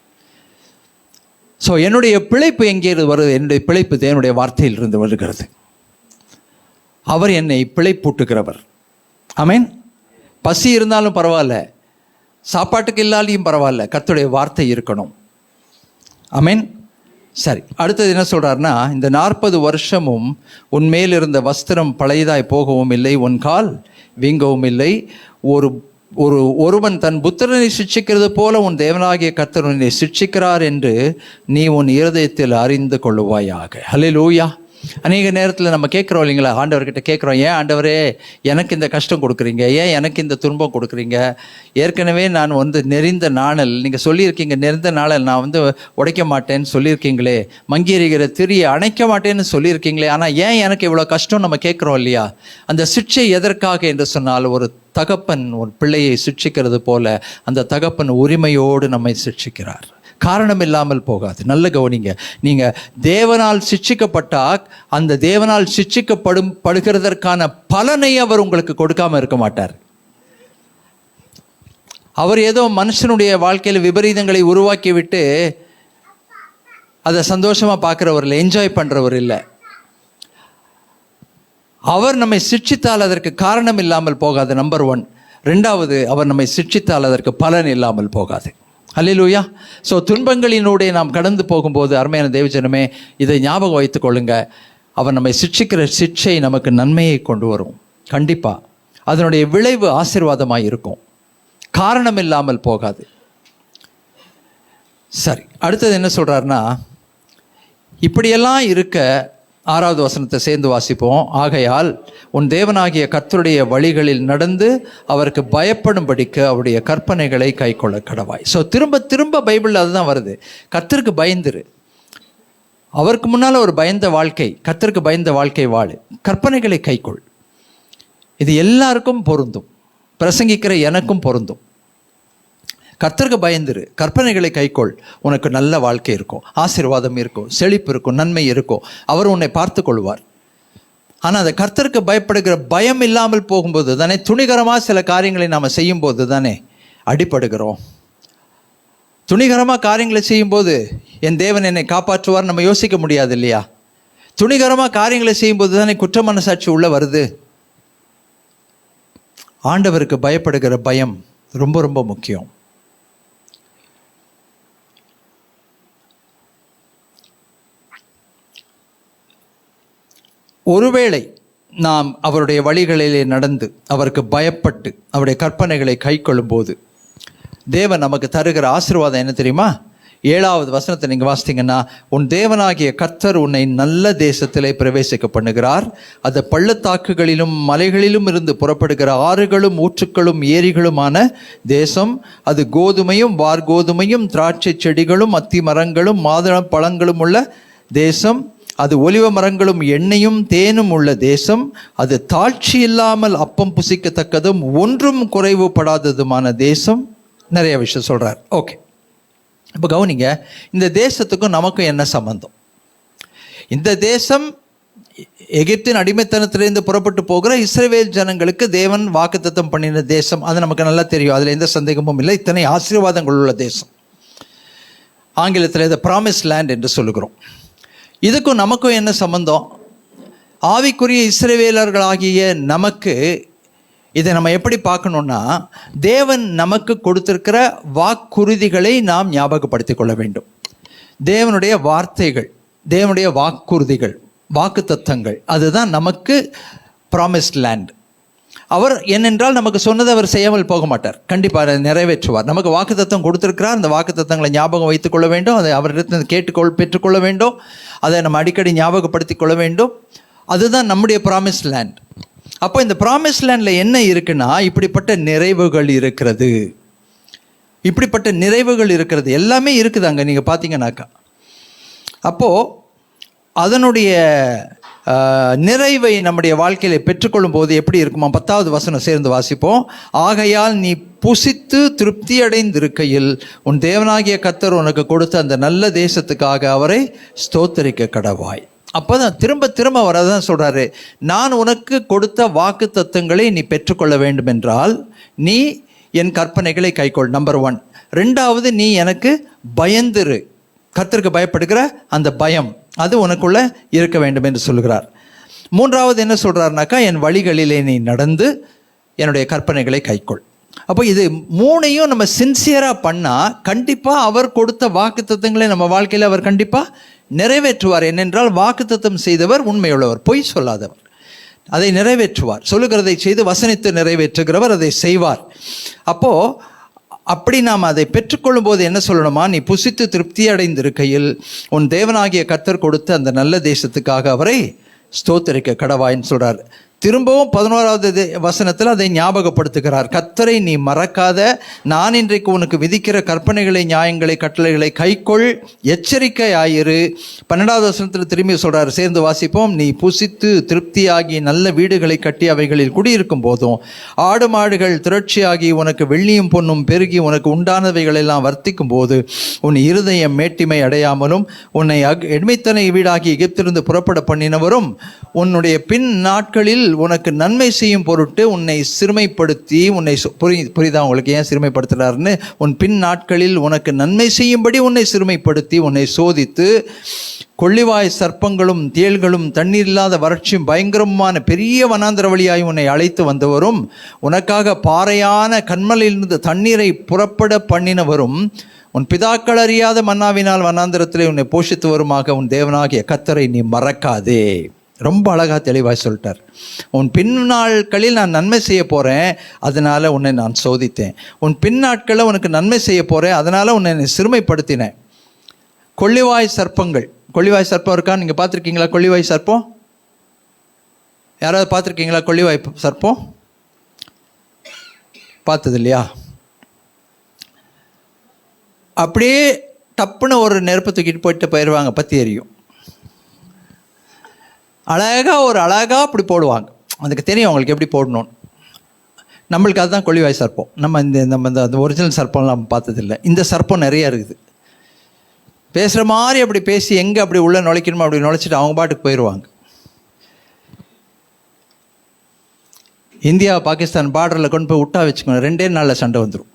ஸோ என்னுடைய பிழைப்பு எங்கே வருது? என்னுடைய பிழைப்பு தேவனுடைய வார்த்தையிலிருந்து வருகிறது. அவர் என்னை பிழைப்பூட்டுகிறவர். ஆமென். பசி இருந்தாலும் பரவாயில்ல, சாப்பாட்டுக்கு இல்லாலையும் பரவாயில்ல, கர்த்தருடைய வார்த்தை இருக்கணும். ஆமென். சரி, அடுத்தது என்ன சொல்கிறாருன்னா, இந்த 40 வருஷமும் உன்மேல் இருந்த வஸ்திரம் பழையதாய் போகவும் இல்லை, உன் கால் வீங்கவும் இல்லை. ஒருவன் தன் புத்திரனை சிட்சிக்கிறது போல உன் தேவனாகிய கர்த்தர் உன்னை சிட்சிக்கிறார் என்று நீ உன் இருதயத்தில் அறிந்து கொள்ளுவாயாக. ஹல்லேலூயா. அநேக நேரத்தில் நம்ம கேட்குறோம் இல்லைங்களா, ஆண்டவர்கிட்ட கேட்குறோம், ஏன் ஆண்டவரே எனக்கு இந்த கஷ்டம் கொடுக்குறீங்க, ஏன் எனக்கு இந்த துன்பம் கொடுக்குறீங்க? ஏற்கனவே நான் நெறிந்த நாணல், நீங்கள் சொல்லியிருக்கீங்க நெறிந்த நாணல் நான் உடைக்க மாட்டேன்னு சொல்லியிருக்கீங்களே, மங்கி எறிகிற திரியை அணைக்க மாட்டேன்னு சொல்லியிருக்கீங்களே, ஆனால் ஏன் எனக்கு இவ்வளோ கஷ்டம் நம்ம கேட்குறோம் இல்லையா? அந்த சிட்சை எதற்காக என்று சொன்னால், ஒரு தகப்பன் ஒரு பிள்ளையை சிட்சிக்கிறது போல அந்த தகப்பன் உரிமையோடு நம்மை சிட்சிக்கிறார். காரணம் இல்லாமல் போகாது. நல்ல கவனிங்க. நீங்கள் தேவனால் சிட்சிக்கப்பட்டால் அந்த தேவனால் சிட்சிக்கப்படுகிறதற்கான பலனை அவர் உங்களுக்கு கொடுக்காம இருக்க மாட்டார். அவர் ஏதோ மனுஷனுடைய வாழ்க்கையில் விபரீதங்களை உருவாக்கி விட்டு அதை சந்தோஷமாக பார்க்குறவர் இல்லை, என்ஜாய் பண்ணுறவர் இல்லை. அவர் நம்மை சிட்சித்தால் அதற்கு காரணம் இல்லாமல் போகாது, நம்பர் 1. 2வது, அவர் நம்மை சிட்சித்தால் அதற்கு பலன் இல்லாமல் போகாது. ஹல்லேலூயா. ஸோ துன்பங்களினூடே நாம் கடந்து போகும்போது அருமையான தேவஜனமே, இதை ஞாபகம் வைத்துக் கொள்ளுங்க. அவர் நம்மை சிட்சிக்கிற சிட்சை நமக்கு நன்மையை கொண்டு வரும். கண்டிப்பாக அதனுடைய விளைவு ஆசீர்வாதமாக இருக்கும், காரணம் இல்லாமல் போகாது. சரி, அடுத்தது என்ன சொல்கிறாருன்னா, இப்படியெல்லாம் இருக்க 6வது வசனத்தை சேர்ந்து வாசிப்போம். ஆகையால் உன் தேவனாகிய கர்த்தருடைய வழிகளில் நடந்து அவருக்கு பயப்படும்படிக்கு அவருடைய கற்பனைகளை கைக்கொள்ள கடவாய். ஸோ திரும்ப திரும்ப பைபிளில் அதுதான் வருது. கர்த்தருக்கு பயந்துரு. அவருக்கு முன்னால் ஒரு பயந்த வாழ்க்கை, கர்த்தருக்கு பயந்த வாழ்க்கை வாழு, கற்பனைகளை கைக்கொள். இது எல்லாருக்கும் பொருந்தும், பிரசங்கிக்கிற எனக்கும் பொருந்தும். கர்த்தருக்கு பயந்துரு, கற்பனைகளை கைக்கொள், உனக்கு நல்ல வாழ்க்கை இருக்கும், ஆசீர்வாதம் இருக்கும், செழிப்பு இருக்கும், நன்மை இருக்கும், அவர் உன்னை பார்த்து கொள்வார். ஆனால் அந்த கர்த்தருக்கு பயப்படுகிற பயம் இல்லாமல் போகும்போது தானே, துணிகரமாக சில காரியங்களை நாம் செய்யும்போது தானே அடிபடுகிறோம். துணிகரமாக காரியங்களை செய்யும்போது என் தேவன் என்னை காப்பாற்றுவார் நம்ம யோசிக்க முடியாது இல்லையா? துணிகரமாக காரியங்களை செய்யும்போது தானே குற்ற மனசாட்சி உள்ள வருது. ஆண்டவருக்கு பயப்படுகிற பயம் ரொம்ப ரொம்ப முக்கியம். ஒருவேளை நாம் அவருடைய வழிகளிலே நடந்து அவருக்கு பயப்பட்டு அவருடைய கற்பனைகளை கை கொள்ளும்போது தேவன் நமக்கு தருகிற ஆசீர்வாதம் என்ன தெரியுமா? 7வது வசனத்தை நீங்கள் வாசித்தீங்கன்னா, உன் தேவனாகிய கர்த்தர் உன்னை நல்ல தேசத்திலே பிரவேசிக்க பண்ணுகிறார். அது பள்ளத்தாக்குகளிலும் மலைகளிலும் இருந்து புறப்படுகிற ஆறுகளும் ஊற்றுக்களும் ஏரிகளுமான தேசம். அது கோதுமையும் வார்கோதுமையும் திராட்சை செடிகளும் அத்தி மரங்களும் மாதுளம் பழங்களும் உள்ள தேசம். அது ஒலிவ மரங்களும் எண்ணெயும் தேனும் உள்ள தேசம். அது தாழ்ச்சி இல்லாமல் அப்பம் புசிக்கத்தக்கதும் ஒன்றும் குறைவுபடாததுமான தேசம். நிறைய விஷயம் சொல்கிறார். ஓகே, இப்போ கவனிங்க, இந்த தேசத்துக்கும் நமக்கும் என்ன சம்பந்தம்? இந்த தேசம் எகிப்தின் அடிமைத்தனத்திலிருந்து புறப்பட்டு போகிற இஸ்ரவேல் ஜனங்களுக்கு தேவன் வாக்குத்தத்தம் பண்ணின தேசம். அது நமக்கு நல்லா தெரியும், அதில் எந்த சந்தேகமும் இல்லை. இத்தனை ஆசீர்வாதங்கள் உள்ள தேசம். ஆங்கிலத்தில் இதை ப்ராமிஸ் லேண்ட் என்று சொல்லுகிறோம். இதுக்கும் நமக்கும் என்ன சம்பந்தம்? ஆவிக்குரிய இஸ்ரவேலர்களாகிய நமக்கு இதை நம்ம எப்படி பார்க்கணுன்னா, தேவன் நமக்கு கொடுத்திருக்கிற வாக்குறுதிகளை நாம் ஞாபகப்படுத்தி கொள்ள வேண்டும். தேவனுடைய வார்த்தைகள், தேவனுடைய வாக்குறுதிகள், வாக்கு தத்தங்கள், அதுதான் நமக்கு ப்ராமிஸ்ட் லேண்ட். அவர் என்னென்றால் நமக்கு சொன்னதை அவர் செய்யாமல் போக மாட்டார், கண்டிப்பாக நிறைவேற்றுவார். நமக்கு வாக்குத்தத்தம் கொடுத்திருக்கிறார், அந்த வாக்குத்தத்தங்களை ஞாபகம் வைத்துக் கொள்ள வேண்டும், அதை அவரிடத்தில் பெற்றுக்கொள்ள வேண்டும், அதை நம்ம அடிக்கடி ஞாபகப்படுத்தி கொள்ள வேண்டும். அதுதான் நம்முடைய ப்ராமிஸ் லேண்ட். அப்போ இந்த ப்ராமிஸ் லேண்டில் என்ன இருக்குன்னா, இப்படிப்பட்ட நிறைவுகள் இருக்கிறது, இப்படிப்பட்ட நிறைவுகள் இருக்கிறது, எல்லாமே இருக்குது அங்கே நீங்கள் பார்த்தீங்கன்னாக்கா. அப்போது அதனுடைய நிறைவை நம்முடைய வாழ்க்கையில் பெற்றுக்கொள்ளும் போது எப்படி இருக்குமா? 10வது வசனம் சேர்ந்து வாசிப்போம். ஆகையால் நீ புசித்து திருப்தி அடைந்திருக்கையில் உன் தேவனாகிய கர்த்தர் உனக்கு கொடுத்த அந்த நல்ல தேசத்துக்காக அவரை ஸ்தோத்தரிக்க கடவாய். அப்போ தான் திரும்ப திரும்ப வரதான் சொல்கிறாரு, நான் உனக்கு கொடுத்த வாக்கு தத்தங்களை நீ பெற்றுக்கொள்ள வேண்டும் என்றால் நீ என் கற்பனைகளை கைக்கொள். நம்பர் 1. 2வது, நீ எனக்கு பயந்துரு. கர்த்தருக்கு பயப்படுகிற அந்த பயம் அது உனக்குள்ள இருக்க வேண்டும் என்று சொல்கிறார். 3வது என்ன சொல்கிறாருனாக்கா, என் வழிகளிலே நீ நடந்து என்னுடைய கற்பனைகளை கைக்கொள். அப்போ இது 3ஐயும் நம்ம சின்சியராக பண்ணால் கண்டிப்பாக அவர் கொடுத்த வாக்கு தத்தங்களை நம்ம வாழ்க்கையில் அவர் கண்டிப்பாக நிறைவேற்றுவார். என்னென்றால் வாக்குத்தத்தம் செய்தவர் உண்மையுள்ளவர், பொய் சொல்லாதவர், அதை நிறைவேற்றுவார். சொல்லுகிறதை செய்து வசனித்து நிறைவேற்றுகிறவர் அதை செய்வார். அப்போது அப்படி நாம் அதை பெற்றுக்கொள்ளும் போது என்ன சொல்லணுமா? நீ புசித்து திருப்தி அடைந்திருக்கையில் உன் தேவனாகிய கர்த்தர் கொடுத்த அந்த நல்ல தேசத்துக்காக அவரை ஸ்தோத்தரிக்க கடவாயின்னு சொல்கிறார். திரும்பவும் 11வது வசனத்தில் அதை ஞாபகப்படுத்துகிறார். கர்த்தரை நீ மறக்காத, நான் இன்றைக்கு உனக்கு விதிக்கிற கற்பனைகளை, நியாயங்களை, கட்டளைகளை கைக்கொள், எச்சரிக்கை ஆயிரு. 12வது வசனத்தில் திரும்பி சொல்கிறார், சேர்ந்து வாசிப்போம். நீ புசித்து திருப்தியாகி நல்ல வீடுகளை கட்டி அவைகளில் குடியிருக்கும் போதும் ஆடு மாடுகள் திரட்சியாகி உனக்கு வெள்ளியும் பொன்னும் பெருகி உனக்கு உண்டானவைகளெல்லாம் வர்த்திக்கும் போது உன் இருதயம் மேட்டிமை அடையாமலும் உன்னை எளிமைத்தனை வீடாகி எகிப்திலிருந்து புறப்பட பண்ணினவரும் உன்னுடைய பின் நாட்களில் உனக்கு நன்மை செய்யும் பொருட்டு உன்னை சிறுமைப்படுத்தி உன்னை புரியுதா உங்களுக்கு ஏன் சிறுமைப்படுத்துறாருன்னு? உன் பின் நாட்களில் உனக்கு நன்மை செய்யும்படி உன்னை சிறுமைப்படுத்தி உன்னை சோதித்து கொள்ளிவாய் சர்ப்பங்களும் தேள்களும் தண்ணீர் இல்லாத வறட்சியும் பயங்கரமான பெரிய வனாந்திர வழியாய் உன்னை அழைத்து வந்தவரும் உனக்காக பாறையான கண்மலையிலிருந்து தண்ணீரை புறப்பட பண்ணினவரும் உன் பிதாக்கள் அறியாத மன்னாவினால் வனாந்திரத்திலே உன்னை போஷித்து வருமாக உன் தேவனாகிய கர்த்தரை நீ மறக்காதே. ரொம்ப அழகாக தெளிவாக சொல்லிட்டார். உன் பின்னாட்களில் நான் நன்மை செய்ய போகிறேன், அதனால் உன்னை நான் சோதித்தேன். உன் பின்னாட்களில் உனக்கு நன்மை செய்ய போகிறேன், அதனால் உன்னை சிறுமைப்படுத்தினேன். கொள்ளிவாய் சர்ப்பங்கள், கொள்ளிவாய் சர்ப்பம் இருக்கா? நீங்கள் பார்த்துருக்கீங்களா கொள்ளிவாய் சர்ப்பம்? யாராவது பார்த்துருக்கீங்களா கொள்ளிவாய் சர்ப்பம்? பார்த்தது இல்லையா? அப்படியே டப்புன்னு ஒரு நெருப்பு தூக்கிட்டு போயிட்டு போயிடுவாங்க, பற்றி எரியும். அழகாக அப்படி போடுவாங்க, அதுக்கு தெரியும் அவங்களுக்கு எப்படி போடணும்னு. நம்மளுக்கு அதுதான் கொள்ளிவாய் சர்ப்பம். நம்ம அந்த ஒரிஜினல் சர்ப்பம்லாம் பார்த்ததில்லை. இந்த சர்ப்பம் நிறைய இருக்குது. பேசுகிற மாதிரி அப்படி பேசி எங்கே அப்படி உள்ளே நுழைக்கணுமோ அப்படி நுழைச்சிட்டு அவங்க பாட்டுக்கு போயிடுவாங்க. இந்தியா பாகிஸ்தான் பார்டரில் கொண்டு போய் விட்டா வச்சுக்கோங்க, 2 நாளில் சண்டை வந்துடும்.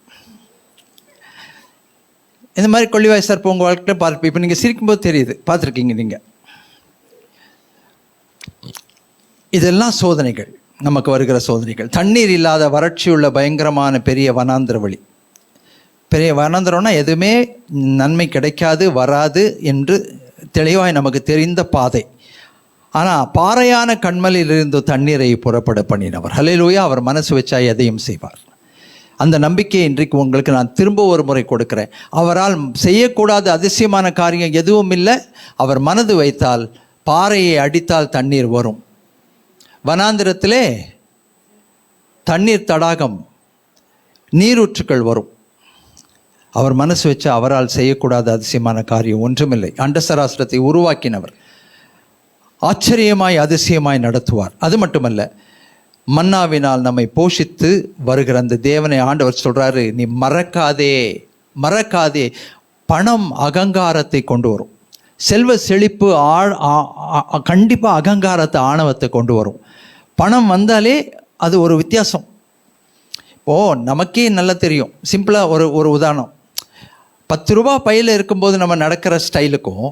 இந்த மாதிரி கொள்ளிவாய் சர்ப்பம் உங்கள் வாழ்க்கையில் பார்த்து இப்போ நீங்கள் சிரிக்கும்போது தெரியுது, பார்த்துருக்கீங்க நீங்கள். இதெல்லாம் சோதனைகள், நமக்கு வருகிற சோதனைகள். தண்ணீர் இல்லாத வறட்சி உள்ள பயங்கரமான பெரிய வனாந்திர வழி. பெரிய வனாந்திரம்னா எதுவுமே நன்மை கிடைக்காது, வராது என்று தெளிவாய் நமக்கு தெரிந்த பாதை. ஆனால் பாறையான கண்மலிலிருந்து தண்ணீரை புறப்பட பண்ணினவர். ஹல்லேலூயா. அவர் மனசு வச்சா எதையும் செய்வார். அந்த நம்பிக்கையை இன்றைக்கு உங்களுக்கு நான் திரும்ப ஒரு முறை கொடுக்குறேன். அவரால் செய்யக்கூடாத அதிசயமான காரியம் எதுவும் இல்லை. அவர் மனது வைத்தால் பாறையை அடித்தால் தண்ணீர் வரும். வனாந்திரத்திலே தண்ணீர் தடாகம், நீரூற்றுக்கள் வரும். அவர் மனசு வச்சு அவரால் செய்யக்கூடாத அதிசயமான காரியம் ஒன்றுமில்லை. அண்டசராசிரத்தை உருவாக்கினவர் ஆச்சரியமாய் அதிசயமாய் நடத்துவார். அது மட்டுமல்ல, மன்னாவினால் நம்மை போஷித்து வருகிற அந்த தேவனை ஆண்டவர் சொல்கிறாரு, நீ மறக்காதே மறக்காதே. பணம் அகங்காரத்தை கொண்டு வரும். செல்வ செழிப்பு கண்டிப்பாக அகங்காரத்தை, ஆணவத்தை கொண்டு வரும். பணம் வந்தாலே அது ஒரு வித்தியாசம். நமக்கே நல்லா தெரியும். சிம்பிளாக ஒரு உதாரணம். 10 ரூபா பையில் இருக்கும்போது நம்ம நடக்கிற ஸ்டைலுக்கும்,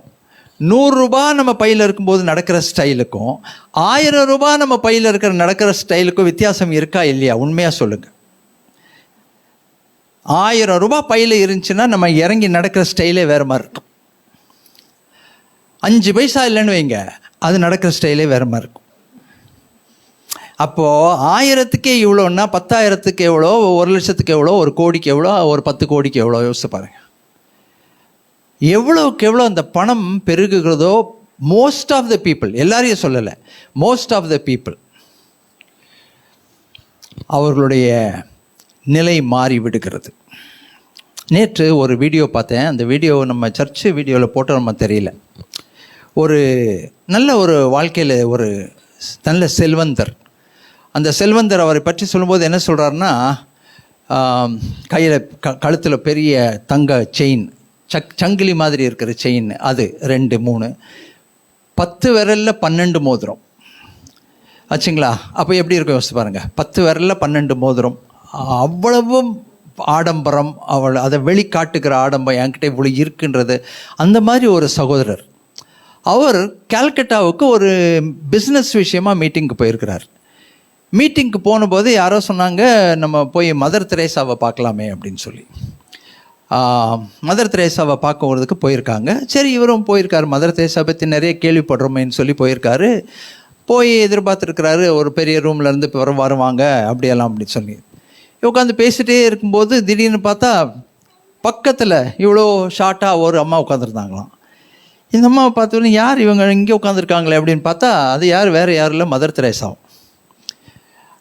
100 ரூபா நம்ம பையில் இருக்கும்போது நடக்கிற ஸ்டைலுக்கும், 1000 ரூபா நம்ம பையில் நடக்கிற ஸ்டைலுக்கும் வித்தியாசம் இருக்கா இல்லையா? உண்மையாக சொல்லுங்கள். 1000 ரூபா பையில் இருந்துச்சுன்னா நம்ம இறங்கி நடக்கிற ஸ்டைலே வேறு மாதிரி இருக்கும். 5 பைசா இல்லைன்னு வைங்க, அது நடக்கிற ஸ்டைலே வேறு மாதிரி இருக்கும். அப்போது 1000க்கே இவ்வளோன்னா 10,000க்கு எவ்வளோ, 1,00,000க்கு எவ்வளோ, 1 கோடிக்கு எவ்வளோ, ஒரு 10 கோடிக்கு எவ்வளோ? யோசிச்சு பாருங்கள். எவ்வளோக்கு எவ்வளோ அந்த பணம் பெருகுகிறதோ, மோஸ்ட் ஆஃப் த பீப்புள், எல்லாரையும் சொல்லலை, மோஸ்ட் ஆஃப் த பீப்புள் அவர்களுடைய நிலை மாறி விடுகிறது. நேற்று ஒரு வீடியோ பார்த்தேன். அந்த வீடியோ நம்ம சர்ச்சு வீடியோவில் போட்டு நம்ம தெரியல. ஒரு நல்ல ஒரு வாழ்க்கையில் ஒரு நல்ல செல்வந்தர். அந்த செல்வந்தர் அவரை பற்றி சொல்லும்போது என்ன சொல்கிறாருன்னா, கையில் கழுத்தில் பெரிய தங்க செயின், சங்கிலி மாதிரி இருக்கிற செயின், அது 2 3 10 விரலில் 12 மோதிரம் ஆச்சுங்களா? அப்போ எப்படி இருக்கும் யோசிச்சு பாருங்கள். 10 விரலில் 12 மோதிரம், அவ்வளவும் ஆடம்பரம். அதை வெளிக்காட்டுகிற ஆடம்பரம் என்கிட்ட இவ்வளோ இருக்குன்றது. அந்த மாதிரி ஒரு சகோதரர். அவர் கல்கட்டாவுக்கு ஒரு பிஸ்னஸ் விஷயமாக மீட்டிங்க்கு போயிருக்கிறார். மீட்டிங்க்கு போனபோது யாரோ சொன்னாங்க, நம்ம போய் மதர் தெரேசாவை பார்க்கலாமே அப்படின்னு சொல்லி. மதர் தெரேசாவை பார்க்கறதுக்கு போயிருக்காங்க. சரி, இவரும் போயிருக்காரு. மதர் தெரேசா பற்றி நிறைய கேள்விப்படுறோமேன்னு சொல்லி போயிருக்காரு. போய் எதிர்பார்த்துருக்கிறாரு, ஒரு பெரிய ரூம்லேருந்து வருவாங்க அப்படியெல்லாம் அப்படின்னு சொல்லி உட்காந்து பேசிகிட்டே இருக்கும்போது திடீர்னு பார்த்தா பக்கத்தில் இவ்வளோ ஷார்ட்டாக ஒரு அம்மா உட்காந்துருந்தாங்களாம். இந்த அம்மாவை பார்த்தோன்னே, யார் இவங்க இங்கே உட்காந்துருக்காங்களே அப்படின்னு பார்த்தா, அது யார், வேறு யாரும் இல்லை, மதர் தெரேசாவும்.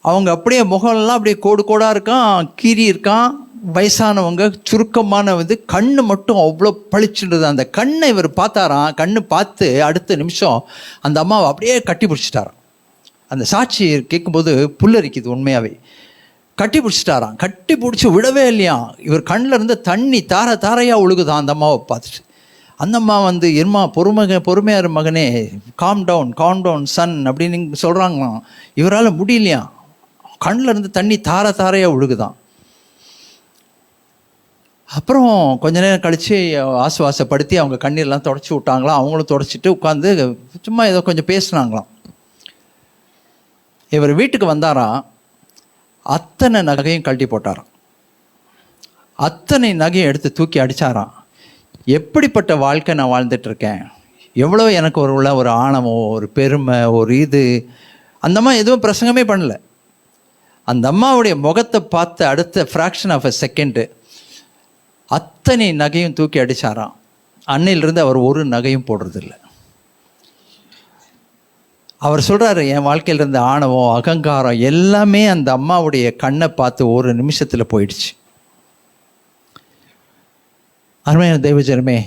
அவங்க அப்படியே முகம்லாம் அப்படியே கோடு கோடாக இருக்கான், கீரி இருக்கான், வயசானவங்க, சுருக்கமான கண்ணு மட்டும் அவ்வளோ பளிச்சுன்றது. அந்த கண்ணை இவர் பார்த்தாராம். கண்ணு பார்த்து அடுத்த நிமிஷம் அந்த அம்மாவை அப்படியே கட்டி பிடிச்சிட்டாராம். அந்த சாட்சி கேட்கும்போது புல்லரிக்குது. உண்மையாகவே கட்டி பிடிச்சிட்டாராம். கட்டி பிடிச்சி விடவே இல்லையா. இவர் கண்ணில் இருந்து தண்ணி தார தாரையாக ஒழுகுதான் அந்த அம்மாவை பார்த்துட்டு. அந்த அம்மா இருமா, பொறுமையாக மகனே, காம் டவுன் சன் அப்படின்னு சொல்கிறாங்களாம். இவரால் முடியலையா. கண்ணில் இருந்து தண்ணி தார தாரையாக ஒழுகுதான். அப்புறம் கொஞ்ச நேரம் கழித்து ஆசுவாசப்படுத்தி அவங்க கண்ணீர்லாம் தொடச்சி விட்டாங்களாம். அவங்களும் தொடச்சிட்டு உட்காந்து சும்மா ஏதோ கொஞ்சம் பேசுனாங்களாம். இவர் வீட்டுக்கு வந்தாராம். அத்தனை நகையும் கழட்டி போட்டாராம். அத்தனை நகையும் எடுத்து தூக்கி அடித்தாராம். எப்படிப்பட்ட வாழ்க்கை நான் வாழ்ந்துட்டுருக்கேன், எவ்வளோ எனக்கு ஒரு ஆணவம், ஒரு பெருமை, ஒரு இது. அந்த அம்மா எதுவும் பிரசங்கமே பண்ணல. அந்த அம்மாவுடைய முகத்தை பார்த்து அடுத்த ஃப்ராக்ஷன் ஆஃப் அ செகண்டு அத்தனை நகையும் தூக்கி அடித்தாராம். அன்னையிலிருந்து அவர் ஒரு நகையும் போடுறதில்லை. அவர் சொல்கிறாரு, என் வாழ்க்கையில் இருந்த ஆணவம், அகங்காரம் எல்லாமே அந்த அம்மாவுடைய கண்ணை பார்த்து ஒரு நிமிஷத்தில் போயிடுச்சு. அருமையான தெய்வஜனமே,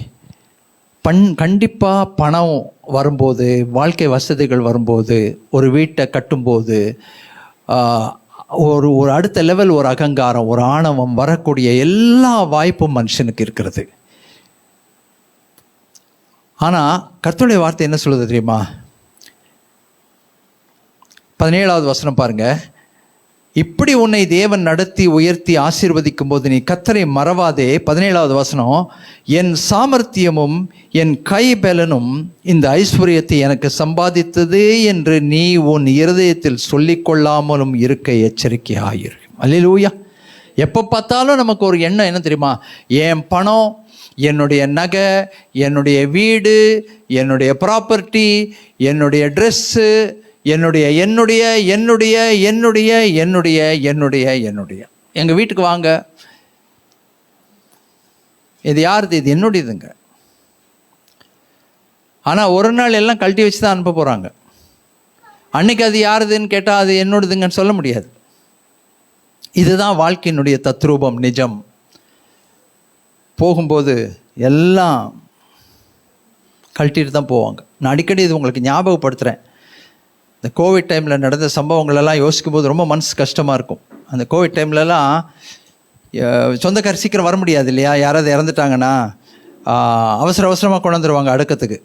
கண்டிப்பாக பணம் வரும்போது, வாழ்க்கை வசதிகள் வரும்போது, ஒரு வீட்டை கட்டும்போது, ஒரு ஒரு அடுத்த லெவல் ஒரு அகங்காரம், ஒரு ஆணவம் வரக்கூடிய எல்லா வாய்ப்பும் மனுஷனுக்கு இருக்கிறது. ஆனால் கர்த்தருடைய வார்த்தை என்ன சொல்லுது தெரியுமா? 17வது வசனம் பாருங்க. இப்படி உன்னை தேவன் நடத்தி உயர்த்தி ஆசீர்வதிக்கும் போது நீ கர்த்தரை மறவாதே. 17வது வசனம், என் சாமர்த்தியமும் என் கைபலனும் இந்த ஐஸ்வர்யத்தை எனக்கு சம்பாதித்தது என்று நீ உன் இருதயத்தில் சொல்லிக்கொள்ளாமலும் இருக்க எச்சரிக்கையாயிரு. அல்லேலூயா. எப்போ பார்த்தாலும் நமக்கு ஒரு எண்ணம் என்ன தெரியுமா? என் பணம், என்னுடைய நகை, என்னுடைய வீடு, என்னுடைய ப்ராப்பர்ட்டி, என்னுடைய ட்ரெஸ்ஸு, என்னுடைய என்னுடைய என்னுடைய என்னுடைய என்னுடைய என்னுடைய என்னுடைய எங்கள் வீட்டுக்கு வாங்க, இது யாருது? இது என்னுடையதுங்க. ஆனால் ஒரு நாள் எல்லாம் கழட்டி வச்சு தான் அனுப்ப போகிறாங்க. அன்னைக்கு அது யாருதுன்னு கேட்டால் அது என்னோடதுங்கன்னு சொல்ல முடியாது. இதுதான் வாழ்க்கையினுடைய தத்ரூபம், நிஜம். போகும்போது எல்லாம் கழட்டிட்டு தான் போவாங்க. நான் அடிக்கடி இது உங்களுக்கு ஞாபகப்படுத்துகிறேன். இந்த கோவிட் டைமில் நடந்த சம்பவங்களெல்லாம் யோசிக்கும் போது ரொம்ப மனசு கஷ்டமாக இருக்கும். அந்த கோவிட் டைம்லலாம் சொந்தக்கார சீக்கிரம் வர முடியாது இல்லையா? யாராவது இறந்துட்டாங்கன்னா அவசர அவசரமாக கொண்டாந்துருவாங்க அடக்கத்துக்கு.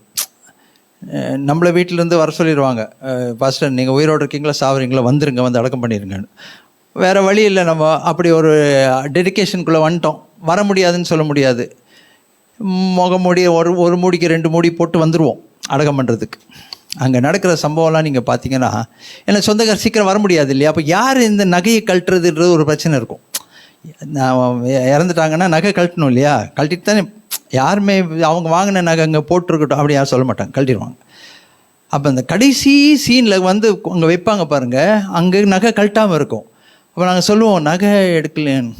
நம்மளை வீட்டிலேருந்து வர சொல்லிடுவாங்க, பாஸ்டர் நீங்கள் உயிரோடு இருக்கீங்களா சாவறீங்களா, வந்துருங்க, வந்து அடக்கம் பண்ணிடுங்கன்னு. வேறு வழி இல்லை. நம்ம அப்படி ஒரு டெடிக்கேஷனுக்குள்ளே வந்துட்டோம். வர முடியாதுன்னு சொல்ல முடியாது. முகமூடி ஒரு மூடிக்கு 2 மூடி போட்டு வந்துடுவோம் அடக்கம் பண்ணுறதுக்கு. அங்கே நடக்கிற சம்பவம்லாம் நீங்கள் பார்த்தீங்கன்னா, ஏன்னா சொந்தக்கார சீக்கிரம் வர முடியாது இல்லையா? அப்போ யார் இந்த நகையை கழட்டுறதுன்றது ஒரு பிரச்சனை இருக்கும். நான் இறந்துட்டாங்கன்னா நகை கழட்டணும் இல்லையா? கழட்டிட்டு தானே யாருமே அவங்க வாங்கின நகை அங்கே போட்டிருக்கட்டும் அப்படி யாரும் சொல்ல மாட்டாங்க, கழட்டிடுவாங்க. அப்போ அந்த கடைசி சீனில் வந்து அங்கே வைப்பாங்க பாருங்கள், அங்கே நகை கழட்டாமல் இருக்கும். அப்போ நாங்கள் சொல்லுவோம் நகை எடுக்கலேன்னு.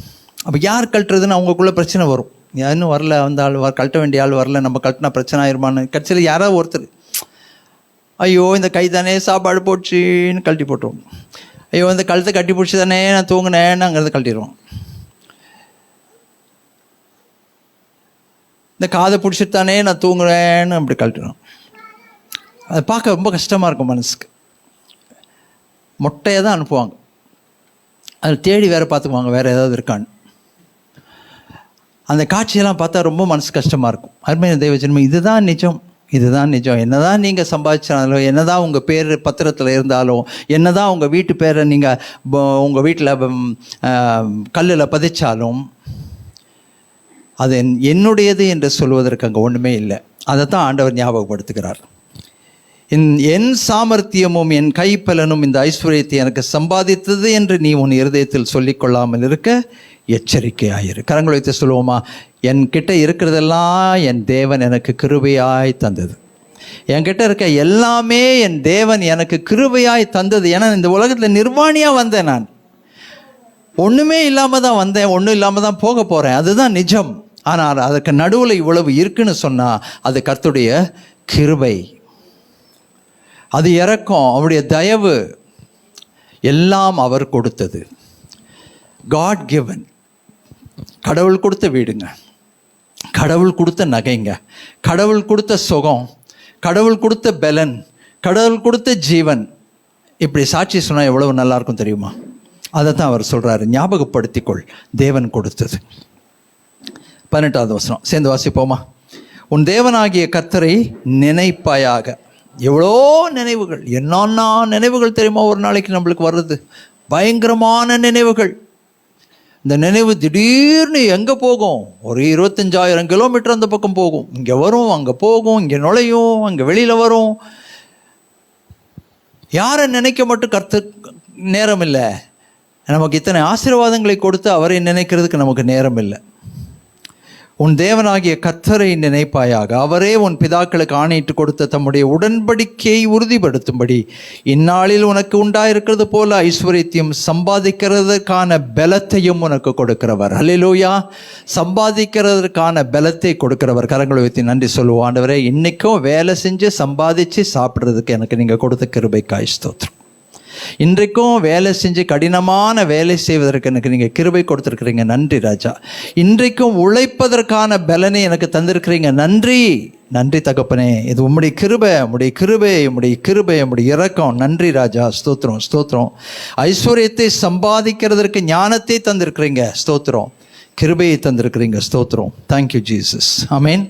அப்போ யார் கழட்டுறதுன்னு அவங்களுக்குள்ளே பிரச்சனை வரும். இன்னும் வரல, அந்த ஆள் கழட்ட வேண்டிய ஆள் வரல, நம்ம கழட்டினா பிரச்சனை ஆயிருமான்னு. கடைசியில் யாராவது ஒருத்தர், ஐயோ இந்த கை தானே சாப்பாடு போச்சுன்னு கழட்டி போட்டுருவோம். ஐயோ இந்த கழுத்தை கட்டி பிடிச்சி தானே நான் தூங்கினேன்னு அங்கிறது கழட்டிடுவோம். இந்த காதை பிடிச்சிட்டு தானே நான் தூங்குறேன்னு அப்படி கழட்டிடுவோம். அதை பார்க்க ரொம்ப கஷ்டமாக இருக்கும் மனசுக்கு. மொட்டையை தான் அனுப்புவாங்க. அதில் தேடி வேறு பார்த்துக்குவாங்க வேறு ஏதாவது இருக்கான்னு. அந்த காட்சியெல்லாம் பார்த்தா ரொம்ப மனசு கஷ்டமாக இருக்கும். அருமையான தெய்வஜனமே, இதுதான் நிஜம், இதுதான் நிஜம். என்னதான் நீங்கள் சம்பாதிச்சாலும், என்னதான் உங்கள் பேர் பத்திரத்தில் இருந்தாலும், என்னதான் உங்கள் வீட்டு பேரை நீங்கள் உங்கள் வீட்டில் கல்லில் பதிச்சாலும், அது என்னுடையது என்று சொல்வதற்கு அங்கே ஒன்றுமே இல்லை. அதை தான் ஆண்டவர் ஞாபகப்படுத்துகிறார். என் சாமர்த்தியமும் என் கைப்பலனும் இந்த ஐஸ்வர்யத்தை எனக்கு சம்பாதித்தது என்று நீ உன் இருதயத்தில் சொல்லிக்கொள்ளாமல் இருக்க எச்சரிக்கையாயிரு. கரங்களை வைத்து சொல்லுவோமா? என்கிட்ட இருக்கிறதெல்லாம் என் தேவன் எனக்கு கிருபையாய் தந்தது. என்கிட்ட இருக்க எல்லாமே என் தேவன் எனக்கு கிருபையாய் தந்தது. ஏன்னா இந்த உலகத்தில் நிர்வாணியாக வந்தேன். நான் ஒன்றுமே இல்லாமல் தான் வந்தேன், ஒன்றும் இல்லாமல் தான் போக போகிறேன். அதுதான் நிஜம். ஆனால் அதற்கு நடுவில் இவ்வளவு இருக்குன்னு சொன்னால் அது கர்த்தருடைய கிருபை, அது இரக்கம், அவருடைய தயவு, எல்லாம் அவர் கொடுத்தது. God given. கடவுள் கொடுத்த வீடுங்க, கடவுள் கொடுத்த நகைங்க, கடவுள் கொடுத்த சுகம், கடவுள் கொடுத்த பலன், கடவுள் கொடுத்த ஜீவன். இப்படி சாட்சி சொன்னால் எவ்வளவு நல்லா இருக்கும் தெரியுமா? அதை தான் அவர் சொல்கிறாரு, ஞாபகப்படுத்திக்கொள், தேவன் கொடுத்தது. 18வது வசனம் சேர்ந்து வாசிப்போமா? உன் தேவனாகிய கர்த்தரை நினைப்பாயாக. எவ்வளோ நினைவுகள், என்னன்னா நினைவுகள் தெரியுமா ஒரு நாளைக்கு நம்மளுக்கு வர்றது? பயங்கரமான நினைவுகள். இந்த நினைவு திடீர்னு எங்கே போகும்? ஒரு 25,000 கிலோமீட்டர் அந்த பக்கம் போகும். இங்கே வரும், அங்கே போகும், இங்கே நுழையும், அங்கே வெளியில் வரும். யாரை நினைக்க மட்டும் கர்த்தர் நேரம் இல்லை. நமக்கு இத்தனை ஆசீர்வாதங்களை கொடுத்து அவரை நினைக்கிறதுக்கு நமக்கு நேரம் இல்லை. உன் தேவனாகிய கர்த்தரை நினைப்பாயாக. அவரே உன் பிதாக்களுக்கு ஆணையிட்டு கொடுத்த தம்முடைய உடன்படிக்கையை உறுதிப்படுத்தும்படி இந்நாளில் உனக்கு உண்டாயிருக்கிறது போல ஐஸ்வர்யத்தையும் சம்பாதிக்கிறதுக்கான பலத்தையும் உனக்கு கொடுக்கிறவர். அல்லேலூயா. சம்பாதிக்கிறதுக்கான பலத்தை கொடுக்கிறவர். கரங்களை வைத்து நன்றி சொல்லுவோம். ஆண்டவரே, இன்னைக்கும் வேலை செஞ்சு சம்பாதிச்சு சாப்பிட்றதுக்கு எனக்கு நீங்கள் கொடுத்த கிருபைக்காய் ஸ்தோத்திரம். இன்றைக்கும் வேலை செஞ்சு கடினமான வேலை செய்வதற்கு எனக்கு நீங்கள் கிருபை கொடுத்துருக்குறீங்க, நன்றி ராஜா. இன்றைக்கும் உழைப்பதற்கான பலனை எனக்கு தந்திருக்கிறீங்க, நன்றி நன்றி தகப்பனே. இது உம்முடைய கிருபை, உம்முடைய கிருபை, உம்முடைய கிருபை, உம்முடைய இரக்கம், நன்றி ராஜா. ஸ்தோத்திரம் ஸ்தோத்திரம். ஐஸ்வர்யத்தை சம்பாதிக்கிறதற்கு ஞானத்தை தந்திருக்கிறீங்க, ஸ்தோத்திரம். கிருபையை தந்திருக்கிறீங்க, ஸ்தோத்திரம். Thank you Jesus. ஆமேன்.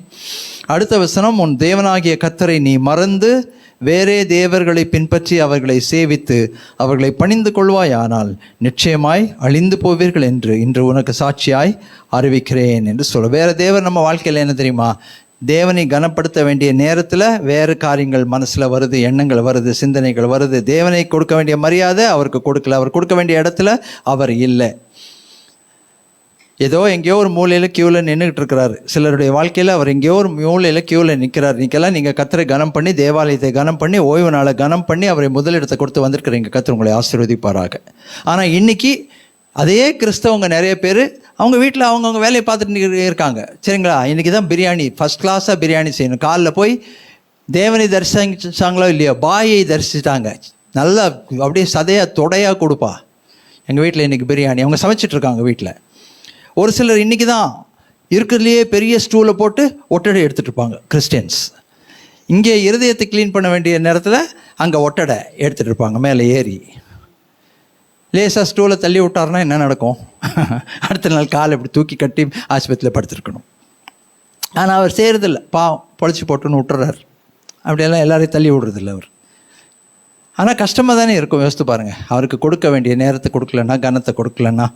அடுத்த வசனம், உன் தேவனாகிய கர்த்தரை நீ மறந்து வேறே தேவர்களை பின்பற்றி அவர்களை சேவித்து அவர்களை பணிந்து கொள்வாயானால் நிச்சயமாய் அழிந்து போவீர்கள் என்று இன்று உனக்கு சாட்சியாய் அறிவிக்கிறேன் என்று சொல்ல. வேற தேவர் நம்ம வாழ்க்கையில் என்ன தெரியுமா? தேவனை கனப்படுத்த வேண்டிய நேரத்தில் வேறு காரியங்கள் மனசில் வருது, எண்ணங்கள் வருது, சிந்தனைகள் வருது. தேவனை கொடுக்க வேண்டிய மரியாதை அவருக்கு கொடுக்கல, அவர் கொடுக்க வேண்டிய இடத்துல அவர் இல்லை. ஏதோ எங்கேயோ ஒரு மூலையில் க்யூவில் நின்றுக்கிட்டு இருக்கிறாரு. சிலருடைய வாழ்க்கையில் அவர் எங்கேயோ ஒரு மூலையில் க்யூவில் நிற்கலாம். நீங்கள் கர்த்தரை கனம் பண்ணி, தேவாலயத்தை கனம் பண்ணி, ஓய்வு நாளை கனம் பண்ணி அவரை முதலிடத்தை கொடுத்து வந்திருக்கிறீங்க. கர்த்தர் உங்களை ஆசீர்வதிப்பாராக. ஆனால் இன்னைக்கு அதே கிறிஸ்தவங்க நிறைய பேர் அவங்க வீட்டில் அவங்கவுங்க வேலையை பார்த்துட்டு இருக்காங்க, சரிங்களா? இன்றைக்கி தான் பிரியாணி, ஃபஸ்ட் கிளாஸாக பிரியாணி செய்யணும். காலைல போய் தேவனை தரிசிச்சாங்களோ இல்லையோ, பாயை தரிசிச்சிட்டாங்க, நல்லா அப்படியே சதையாக தொடையாக கொடுப்பா. எங்கள் வீட்டில் இன்றைக்கி பிரியாணி, அவங்க சமைச்சிட்ருக்காங்க வீட்டில். ஒரு சிலர் இன்றைக்கி தான் இருக்கிறதுலையே பெரிய ஸ்டூலை போட்டு ஒட்டடை எடுத்துகிட்டு இருப்பாங்க கிறிஸ்டியன்ஸ். இங்கே இருதயத்தை க்ளீன் பண்ண வேண்டிய நேரத்தில் அங்கே ஒட்டடை எடுத்துகிட்டு இருப்பாங்க மேலே ஏறி. லேசாக ஸ்டூலை தள்ளி விட்டாருன்னா என்ன நடக்கும்? அடுத்த நாள் காலை இப்படி தூக்கி கட்டி ஆஸ்பத்திரியில் படுத்துருக்கணும். ஆனால் அவர் செய்கிறதில்ல, பாவம் பொழைச்சி போட்டுன்னு விட்டுறாரு. அப்படியெல்லாம் எல்லாரையும் தள்ளி விடுறதில்ல அவர். ஆனால் கஷ்டமாக தானே இருக்கும், யோசித்து பாருங்கள். அவருக்கு கொடுக்க வேண்டிய நேரத்தை கொடுக்கலன்னா, கனத்தை கொடுக்கலன்னா,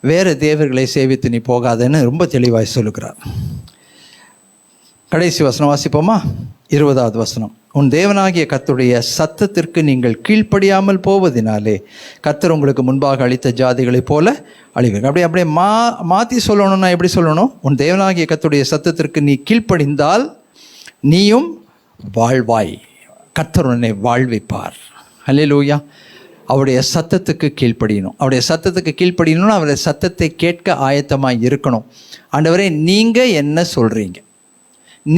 வேறு தேவர்களை சேவித்து நீ போகாதன்னு ரொம்ப தெளிவாய் சொல்லுகிறார். கடைசி வசனம் வாசிப்போமா? 20வது வசனம். உன் தேவனாகிய கர்த்தருடைய சத்தத்திற்கு நீங்கள் கீழ்ப்படியாமல் போவதினாலே கர்த்தர் உங்களுக்கு முன்பாக அளித்த ஜாதிகளைப் போல அழிவீர்கள். அப்படியே மாற்றி சொல்லணும்னா எப்படி சொல்லணும்? உன் தேவனாகிய கர்த்தருடைய சத்தத்திற்கு நீ கீழ்ப்படிந்தால் நீயும் வாழ்வாய், கர்த்தர் உன்னை வாழ்விப்பார். அல்லேலூயா. அவருடைய சத்தத்துக்கு கீழ்ப்படியணும். அவருடைய சத்தத்துக்கு கீழ்ப்படியணும்னா அவருடைய சத்தத்தை கேட்க ஆயத்தமாக இருக்கணும். ஆண்டவரே நீங்கள் என்ன சொல்கிறீங்க,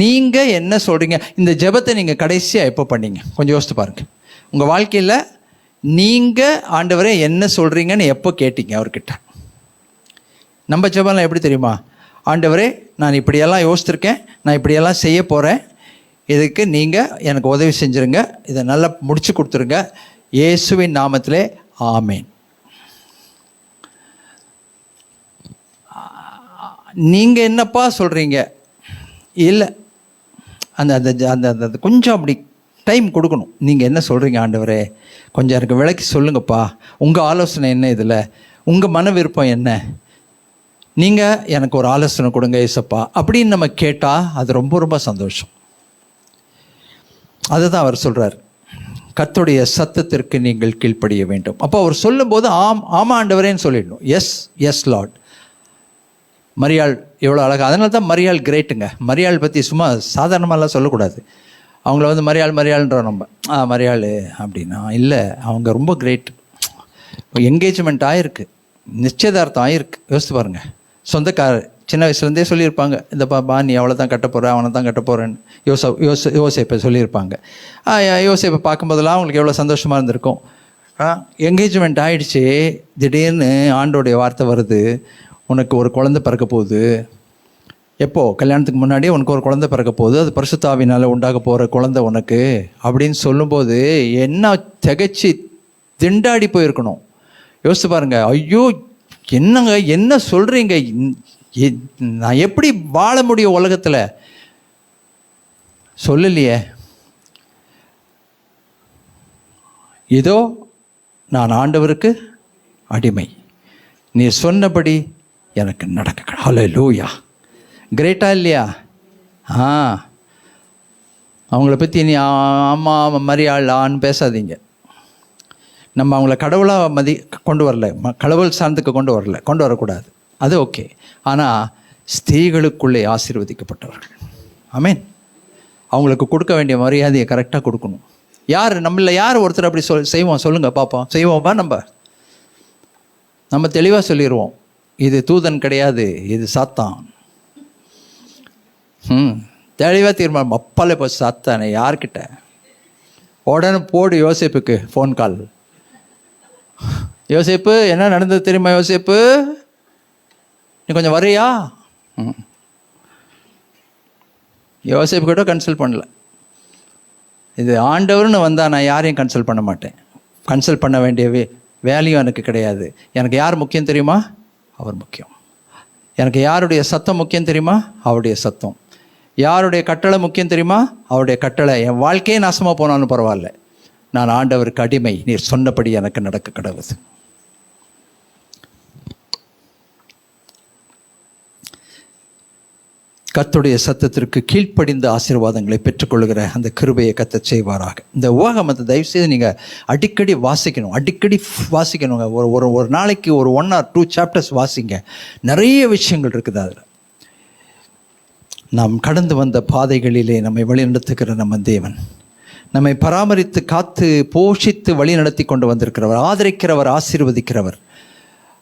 நீங்கள் என்ன சொல்கிறீங்க? இந்த ஜெபத்தை நீங்கள் கடைசியாக எப்போ பண்ணீங்க? கொஞ்சம் யோசித்து பாருங்கள். உங்கள் வாழ்க்கையில் நீங்கள் ஆண்டவரே என்ன சொல்கிறீங்கன்னு எப்போ கேட்டீங்க அவர்கிட்ட? நம்ம ஜெபம்லாம் எப்படி தெரியுமா? ஆண்டவரே நான் இப்படியெல்லாம் யோசித்திருக்கேன், நான் இப்படியெல்லாம் செய்ய போகிறேன், இதுக்கு நீங்கள் எனக்கு உதவி செஞ்சுருங்க, இதை நல்லா முடிச்சு கொடுத்துருங்க, இயேசுவின் நாமத்திலே ஆமேன். நீங்கள் என்னப்பா சொல்கிறீங்க? இல்லை, அந்த அந்த அந்த கொஞ்சம் அப்படி டைம் கொடுக்கணும். நீங்கள் என்ன சொல்கிறீங்க ஆண்டவரே, கொஞ்சம் எனக்கு விளக்கி சொல்லுங்கப்பா, உங்கள் ஆலோசனை என்ன, இதில் உங்கள் மன விருப்பம் என்ன, நீங்கள் எனக்கு ஒரு ஆலோசனை கொடுங்க ஏசப்பா அப்படின்னு நம்ம கேட்டால் அது ரொம்ப ரொம்ப சந்தோஷம். அதுதான் அவர் சொல்கிறார், கர்த்தருடைய சத்தத்திற்கு நீங்கள் கீழ்ப்படிய வேண்டும். அப்போ அவர் சொல்லும்போது ஆமாம் ஆண்டவரேன்னு சொல்லிடணும். Yes yes Lord. மரியாள் எவ்வளோ அழகாக, அதனால தான் மரியாள் கிரேட்டுங்க. மரியாள் பற்றி சும்மா சாதாரணமாலாம் சொல்லக்கூடாது. அவங்கள வந்து மரியாள்ன்றோம் நம்ம, மரியாள் அப்படின்னா இல்லை, அவங்க ரொம்ப கிரேட். என்கேஜ்மெண்ட் ஆகிருக்கு, நிச்சயதார்த்தம் ஆகிருக்கு. யோசித்து பாருங்கள். சொந்தக்காரர் சின்ன வயசுலேருந்தே சொல்லியிருப்பாங்க, இந்த பாப்பா நீ அவளை தான் கட்ட போகிற, அவனை தான் கட்ட போகிறேன்னு யோசேப்பை சொல்லியிருப்பாங்க. யோசேப்பை பார்க்கும்போதெல்லாம் அவங்களுக்கு எவ்வளோ சந்தோஷமாக இருந்திருக்கும். என்கேஜ்மெண்ட் ஆகிடுச்சு, திடீர்னு ஆண்டோடைய வார்த்தை வருது, உனக்கு ஒரு குழந்தை பிறக்க போகுது. எப்போது? கல்யாணத்துக்கு முன்னாடியே உனக்கு ஒரு குழந்தை பிறக்க போகுது, அது பரிசுத்த ஆவியினால் உண்டாக போகிற குழந்தை உனக்கு அப்படின்னு சொல்லும்போது என்ன திகைச்சி திண்டாடி போயிருக்கணும். யோசித்து பாருங்கள். ஐயோ என்னங்க, என்ன சொல்கிறீங்க, நான் எப்படி வாழ முடியும் உலகத்தில்? சொல்லலையே. இதோ நான் ஆண்டவருக்கு அடிமை, நீ சொன்னபடி எனக்கு நடக்க. ஹல்லேலூயா. கிரேட்டா இல்லையா? அவங்கள பற்றி நீ ஆமாம் மரியாளான்னு பேசாதீங்க. நம்ம அவங்கள கடவுளாக கொண்டு வரல, கடவுள் சார்ந்துக்கு கொண்டு வரக்கூடாது, அது ஓகே. ஆனால் ஸ்திரீகளுக்குள்ளே ஆசீர்வதிக்கப்பட்டவர்கள். ஆமேன். அவங்களுக்கு கொடுக்க வேண்டிய மரியாதையை கரெக்டாக கொடுக்கணும். யார் நம்மள யார் ஒருத்தர் அப்படி செய்வோம் சொல்லுங்கள் பார்ப்போம்? செய்வோமா? நம்ம தெளிவாக சொல்லிடுவோம், இது தூதன் கிடையாது, இது சாத்தான். தெளிவாக தீர்மானம். அப்பாலே இப்போ சாத்தானே யார்கிட்ட? உடனே போடு யோசேப்புக்கு ஃபோன் கால், யோசேப்பு என்ன நடந்தது தெரியுமா? யோசேப்பு நீ கொஞ்சம் வரியா? யோசேப்பு கூட கன்சல்ட் பண்ணல. இது ஆண்டவர்னு வந்தால் நான் யாரையும் கன்சல்ட் பண்ண மாட்டேன். கன்சல்ட் பண்ண வேண்டிய வேலையும் எனக்கு கிடையாது. எனக்கு யார் முக்கியம் தெரியுமா? அவர் முக்கியம். எனக்கு யாருடைய சத்தம் முக்கியம் தெரியுமா? அவருடைய சத்தம். யாருடைய கட்டளை முக்கியம் தெரியுமா? அவருடைய கட்டளை. என் வாழ்க்கையே நாசமாக போனாலும் பரவாயில்ல, நான் ஆண்டவருக்கு அடிமை, நீர் சொன்னபடி எனக்கு நடக்க கடவுது. கர்த்தருடைய சத்தத்திற்கு கீழ்ப்படிந்த ஆசீர்வாதங்களை பெற்றுக்கொள்கிற அந்த கிருபையை கர்த்தர் செய்வாராக. இந்த உலகமத்தை தயவுசெய்து நீங்கள் அடிக்கடி வாசிக்கணுங்க. ஒரு நாளைக்கு ஒரு 1 or 2 chapters வாசிங்க. நிறைய விஷயங்கள் இருக்குது அதில். நாம் கடந்து வந்த பாதைகளிலே நம்மை வழிநடத்துகிற நம்ம தேவன், நம்மை பராமரித்து காத்து போஷித்து வழி நடத்தி கொண்டு வந்திருக்கிறவர், ஆதரிக்கிறவர், ஆசீர்வதிக்கிறவர்,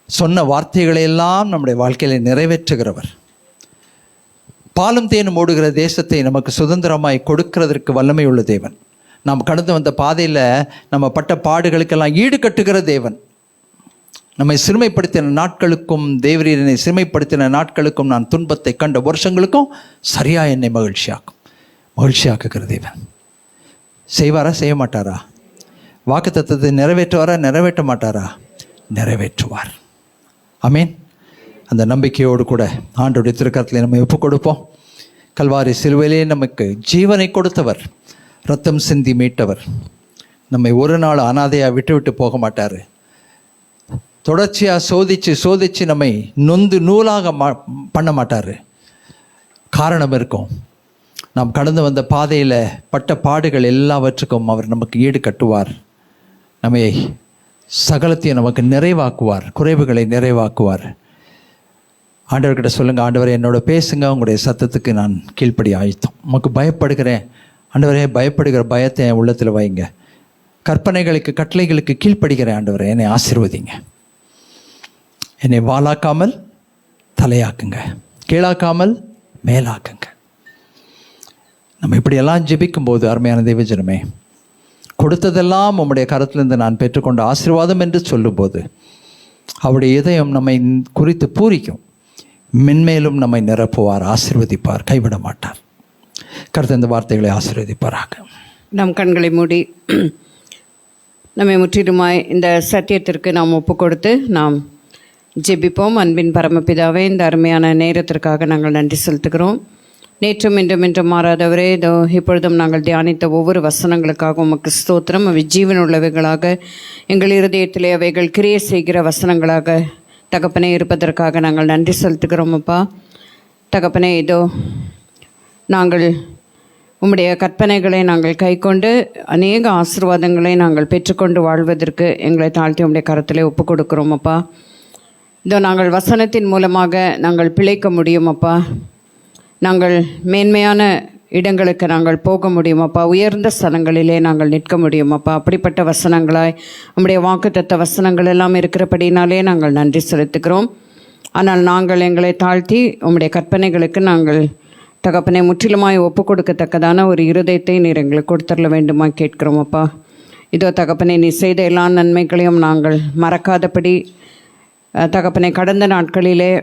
சொன்ன வார்த்தைகளையெல்லாம் நம்முடைய வாழ்க்கையில் நிறைவேற்றுகிறவர், பாலும் தேனும் ஓடுகிற தேசத்தை நமக்கு சுதந்திரமாய் கொடுக்கிறதற்கு வல்லமை உள்ள தேவன், நாம் கடந்து வந்த பாதையில் நம்ம பட்ட பாடுகளுக்கெல்லாம் ஈடு கட்டுகிற தேவன், நம்மை சிறுமைப்படுத்தின நாட்களுக்கும் தேவரீர் என்னை சிறுமைப்படுத்தின நாட்களுக்கும் நான் துன்பத்தை கண்ட வருஷங்களுக்கும் சரியாக என்னை மகிழ்ச்சியாக்குகிற தேவன். செய்வாரா? செய்ய மாட்டாரா? வாக்குத்தத்தத்தை நிறைவேற்றுவாரா? நிறைவேற்ற மாட்டாரா? நிறைவேற்றுவார். ஆமீன். அந்த நம்பிக்கையோடு கூட ஆண்டவருடைய திருக்கரத்தில் நம்ம ஒப்புக் கொடுப்போம். கல்வாரி சிலுவையிலே நமக்கு ஜீவனை கொடுத்தவர், ரத்தம் சிந்தி மீட்டவர், நம்மை ஒரு நாள் அனாதையாக விட்டு போக மாட்டார். தொடர்ச்சியாக சோதித்து நம்மை நொந்து நூலாக பண்ண மாட்டார். காரணம் இருக்கும். நாம் கடந்து வந்த பாதையில் பட்ட பாடுகள் எல்லாவற்றுக்கும் அவர் நமக்கு ஈடு கட்டுவார். நம்மை சகலத்தையும் நமக்கு நிறைவாக்குவார், குறைவுகளை நிறைவாக்குவார். ஆண்டவர்கிட்ட சொல்லுங்கள், ஆண்டவரே என்னோட பேசுங்க, உங்களுடைய சத்தத்துக்கு நான் கீழ்ப்படி ஆயத்தம். உமக்கு பயப்படுகிறேன் ஆண்டவரே, பயப்படுகிற பயத்தை என் உள்ளத்தில் வைங்க. கற்பனைகளுக்கு கட்டளைகளுக்கு கீழ்ப்படுகிறேன் ஆண்டவரே, என்னை ஆசீர்வதிங்க. என்னை வாலாக்காமல் தலையாக்குங்க, கீழாக்காமல் மேலாக்குங்க. நம்ம இப்படியெல்லாம் ஜெபிக்கும்போது அருமையான தேவஜனமே, கொடுத்ததெல்லாம் உம்முடைய கரத்திலிருந்து நான் பெற்றுக்கொண்ட ஆசீர்வாதம் என்று சொல்லும்போது அவருடைய இதயம் நம்மை குறித்து பூரிக்கும். மென்மேலும் நம்மை நிரப்புவார், ஆசீர்வதிப்பார், கைவிட மாட்டார். கர்த்தர் இந்த வார்த்தைகளை ஆசீர்வதிப்பாராக. நம் கண்களை மூடி நம்மை முற்றிலுமாய் இந்த சத்தியத்திற்கு நாம் ஒப்பு கொடுத்து நாம் ஜெபிப்போம். அன்பின் பரமபிதாவே, இந்த அருமையான நேரத்திற்காக நாங்கள் நன்றி செலுத்துகிறோம். நேற்றும் இன்றும் மாறாதவரே, இதோ இப்பொழுதும் நாங்கள் தியானித்த ஒவ்வொரு வசனங்களுக்காக உமக்கு ஸ்தோத்திரம். அவை ஜீவன் உள்ளவைகளாக எங்கள் இருதயத்திலே அவைகள் கிரியை செய்கிற வசனங்களாக தகப்பனே இருப்பதற்காக நாங்கள் நன்றி செலுத்துகிறோம். அப்பா தகப்பனே, இதோ நாங்கள் உம்முடைய கற்பனைகளை நாங்கள் கைக்கொண்டு அநேக ஆசீர்வாதங்களை நாங்கள் பெற்றுக்கொண்டு வாழ்வதற்கு எங்களை தாழ்த்தி உம்முடைய கரத்திலே ஒப்பு கொடுக்குறோம். அப்பா இதோ நாங்கள் வசனத்தின் மூலமாக நாங்கள் பிழைக்க முடியும். அப்பா நாங்கள் மேன்மையான இடங்களுக்கு நாங்கள் போக முடியும். அப்பா உயர்ந்த ஸ்தலங்களிலே நாங்கள் நிற்க முடியும். அப்பா அப்படிப்பட்ட வசனங்களாய் உம்முடைய வாக்குத்தத்த வசனங்கள் எல்லாம் இருக்கிறபடினாலே நாங்கள் நன்றி செலுத்துகிறோம். ஆனால் நாங்கள் எங்களை தாழ்த்தி உம்முடைய கற்பனைகளுக்கு நாங்கள் தகப்பனை முற்றிலுமாய் ஒப்பு கொடுக்கத்தக்கதான ஒரு இருதயத்தை நீர் எங்களுக்கு கொடுத்துள்ள வேண்டுமா கேட்கிறோம். அப்பா இதோ தகப்பனை நீ செய்த எல்லா நன்மைகளையும் நாங்கள் மறக்காதபடி தகப்பனை கடந்த நாட்களிலே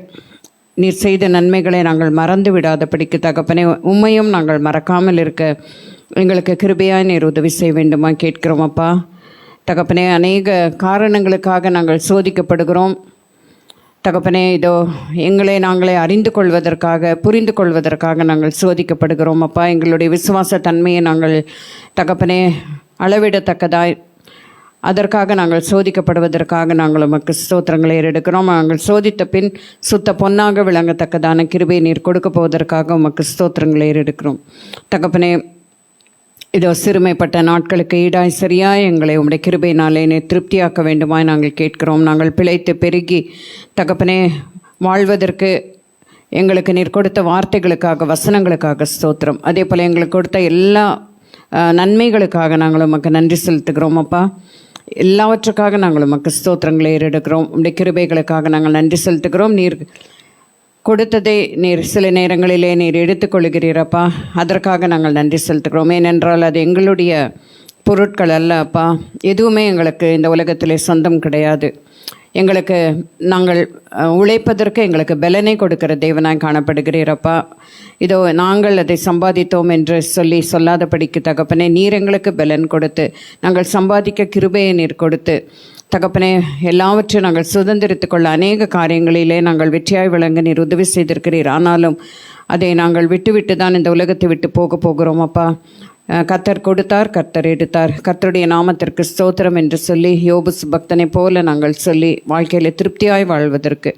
நீர் செய்த நன்மைகளை நாங்கள் மறந்து விடாதபடிக்கு தகப்பனை உம்மையும் நாங்கள் மறக்காமல் இருக்க எங்களுக்கு கிருபையாய் நீர் உதவி செய்ய வேண்டுமா கேட்கிறோம். அப்பா தகப்பனே, அநேக காரணங்களுக்காக நாங்கள் சோதிக்கப்படுகிறோம். தகப்பனே, இதோ எங்களை நாங்களே அறிந்து கொள்வதற்காக புரிந்து கொள்வதற்காக நாங்கள் சோதிக்கப்படுகிறோம். அப்பா எங்களுடைய விசுவாச தன்மையை நாங்கள் தகப்பனே அளவிடத்தக்கதாய் அதற்காக நாங்கள் சோதிக்கப்படுவதற்காக நாங்கள் உமக்கு ஸ்தோத்திரங்களை ஏறெடுக்கிறோம். நாங்கள் சோதித்த பின் சுத்த பொன்னாக விளங்கத்தக்கதான கிருபையை நீர் கொடுக்க போவதற்காக உமக்கு ஸ்தோத்திரங்களை ஏறெடுக்கிறோம். தகப்பனே, இதோ சிறுமைப்பட்ட நாட்களுக்கு ஈடாய் சரியாய் எங்களை உம்முடைய கிருபையினாலே நீர் திருப்தியாக்க வேண்டுமாய் நாங்கள் கேட்கிறோம். நாங்கள் பிழைத்து பெருகி தகப்பனே வாழ்வதற்கு எங்களுக்கு நீர் கொடுத்த வார்த்தைகளுக்காக வசனங்களுக்காக ஸ்தோத்திரம். அதே போல் எங்களுக்கு கொடுத்த எல்லா நன்மைகளுக்காக நாங்கள் உமக்கு நன்றி செலுத்துகிறோம். அப்பா எல்லாவற்றுக்காக நாங்கள் உமக்கு ஸ்தோத்திரங்களை ஏறெடுக்கிறோம். உம்முடைய கிருபைகளுக்காக நாங்கள் நன்றி செலுத்துகிறோம். நீர் கொடுத்ததை நீர் சில நேரங்களிலே நீர் எடுத்துக்கொள்கிறீரப்பா, அதற்காக நாங்கள் நன்றி செலுத்துகிறோம். ஏனென்றால் அது எங்களுடைய பொருட்கள் அல்ல அப்பா. எதுவுமே எங்களுக்கு இந்த உலகத்திலே சொந்தம் கிடையாது. எங்களுக்கு நாங்கள் உழைப்பதற்கு எங்களுக்கு பலனை கொடுக்கிற தேவனாய் காணப்படுகிறீரப்பா. இதோ நாங்கள் அதை சம்பாதித்தோம் என்று சொல்லாதபடிக்கு தகப்பனே, நீர் எங்களுக்கு பலன் கொடுத்து நாங்கள் சம்பாதிக்க கிருபையை நீர் கொடுத்து தகப்பனே, எல்லாவற்றையும் நாங்கள் சுதந்திரித்து கொள்ள அநேக காரியங்களிலே நாங்கள் வெற்றியாய் விளங்க நீர் உதவி செய்திருக்கிறீர். ஆனாலும் அதை நாங்கள் விட்டு தான் இந்த உலகத்தை விட்டு போகிறோம் அப்பா. கர்த்தர் கொடுத்தார், கர்த்தர் எடுத்தார், கர்த்தருடைய நாமத்திற்கு ஸ்தோத்திரம் என்று சொல்லி யோபு பக்தனை போல நாங்கள் சொல்லி வாழ்க்கையில் திருப்தியாய் வாழ்வதற்கு,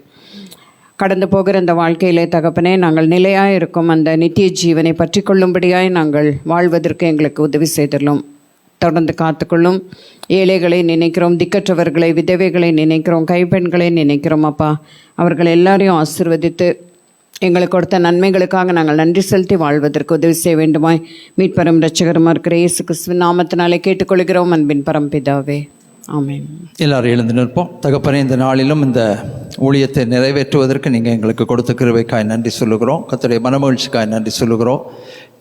கடந்து போகிற அந்த வாழ்க்கையிலே தகப்பனே நாங்கள் நிலையாய் இருக்கும் அந்த நித்திய ஜீவனை பற்றி கொள்ளும்படியாய் நாங்கள் வாழ்வதற்கு எங்களுக்கு உதவி செய்துள்ளோம். தொடர்ந்து காத்துக்கொள்ளும். ஏழைகளை நினைக்கிறோம், திக்கற்றவர்களை, விதவைகளை நினைக்கிறோம், கைப்பெண்களை நினைக்கிறோம் அப்பா. அவர்கள் எல்லாரையும் ஆசீர்வதித்து எங்களுக்கு கொடுத்த நன்மைகளுக்காக நாங்கள் நன்றி செலுத்தி வாழ்வதற்கு உதவி செய்ய வேண்டுமாய் மீட்பரும் இரட்சகருமா இருக்கிற இயேசு கிறிஸ்துவின் நாமத்தினாலே கேட்டுக்கொள்கிறோம் அன்பின் பரம்பிதாவே, ஆமென். எல்லாரும் எழுந்து நிற்போம். தகப்பனே, இந்த நாளிலும் இந்த ஊழியத்தை நிறைவேற்றுவதற்கு நீங்கள் எங்களுக்கு கொடுத்த கிருபைக்காய் நன்றி சொல்லுகிறோம். கர்த்தருடைய மனமகிழ்ச்சிக்காய் நன்றி சொல்லுகிறோம்.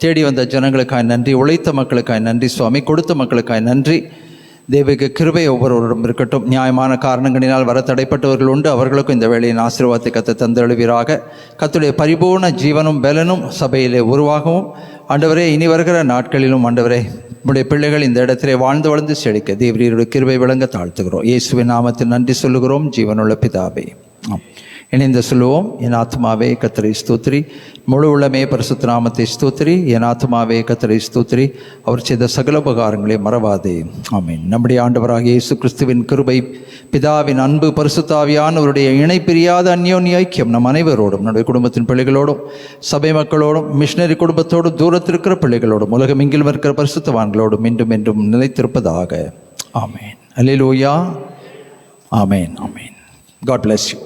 தேடி வந்த ஜனங்களுக்காய் நன்றி, உழைத்த மக்களுக்காய் நன்றி சுவாமி, கொடுத்த மக்களுக்காய் நன்றி. தேவக கிருபை ஒவ்வொருவரும் இருக்கட்டும். நியாயமான காரணங்களினால் வர தடைப்பட்டவர்கள் உண்டு, அவர்களுக்கும் இந்த வேளையின் ஆசீர்வாதத்தை கத்த தந்தெழுவீராக. கர்த்தருடைய பரிபூர்ண ஜீவனும் பலனும் சபையிலே உருவாகவும், ஆண்டவரே இனி வருகிற நாட்களிலும் ஆண்டவரே உடைய பிள்ளைகள் இந்த இடத்திலே வாழ்ந்து வளர்ந்து செழிக்க தேவரீருடைய கிருபை விளங்க தாழ்த்துகிறோம். இயேசுவின் நாமத்தில் நன்றி சொல்லுகிறோம் ஜீவனுள்ள பிதாவே. இணைந்து சொல்லுவோம். என் ஆத்மாவே கர்த்தரை ஸ்தோத்திரி, முழு உள்ளமே பரிசுத்த நாமத்தை ஸ்தோத்திரி. என் ஆத்மாவே கர்த்தரை ஸ்தோத்திரி, அவர் செய்த சகல உபகாரங்களை மறவாதே. ஆமென். நம்முடைய ஆண்டவராகிய இயேசு கிறிஸ்துவின் கிருபை, பிதாவின் அன்பு, பரிசுத்த ஆவியானவருடைய இணை பிரியாத அந்யோன்ய ஐக்கியம் நம் அனைவரோடும், நம்முடைய குடும்பத்தின் பிள்ளைகளோடும், சபை மக்களோடும், மிஷினரி குடும்பத்தோடும், தூரத்தில் இருக்கிற பிள்ளைகளோடும், உலகம் எங்கிலும் இருக்கிற பரிசுத்தவான்களோடும் மீண்டும் என்றும் நிலைத்திருப்பதாக. ஆமென். அல்லேலூயா. ஆமென். ஆமென். God bless you.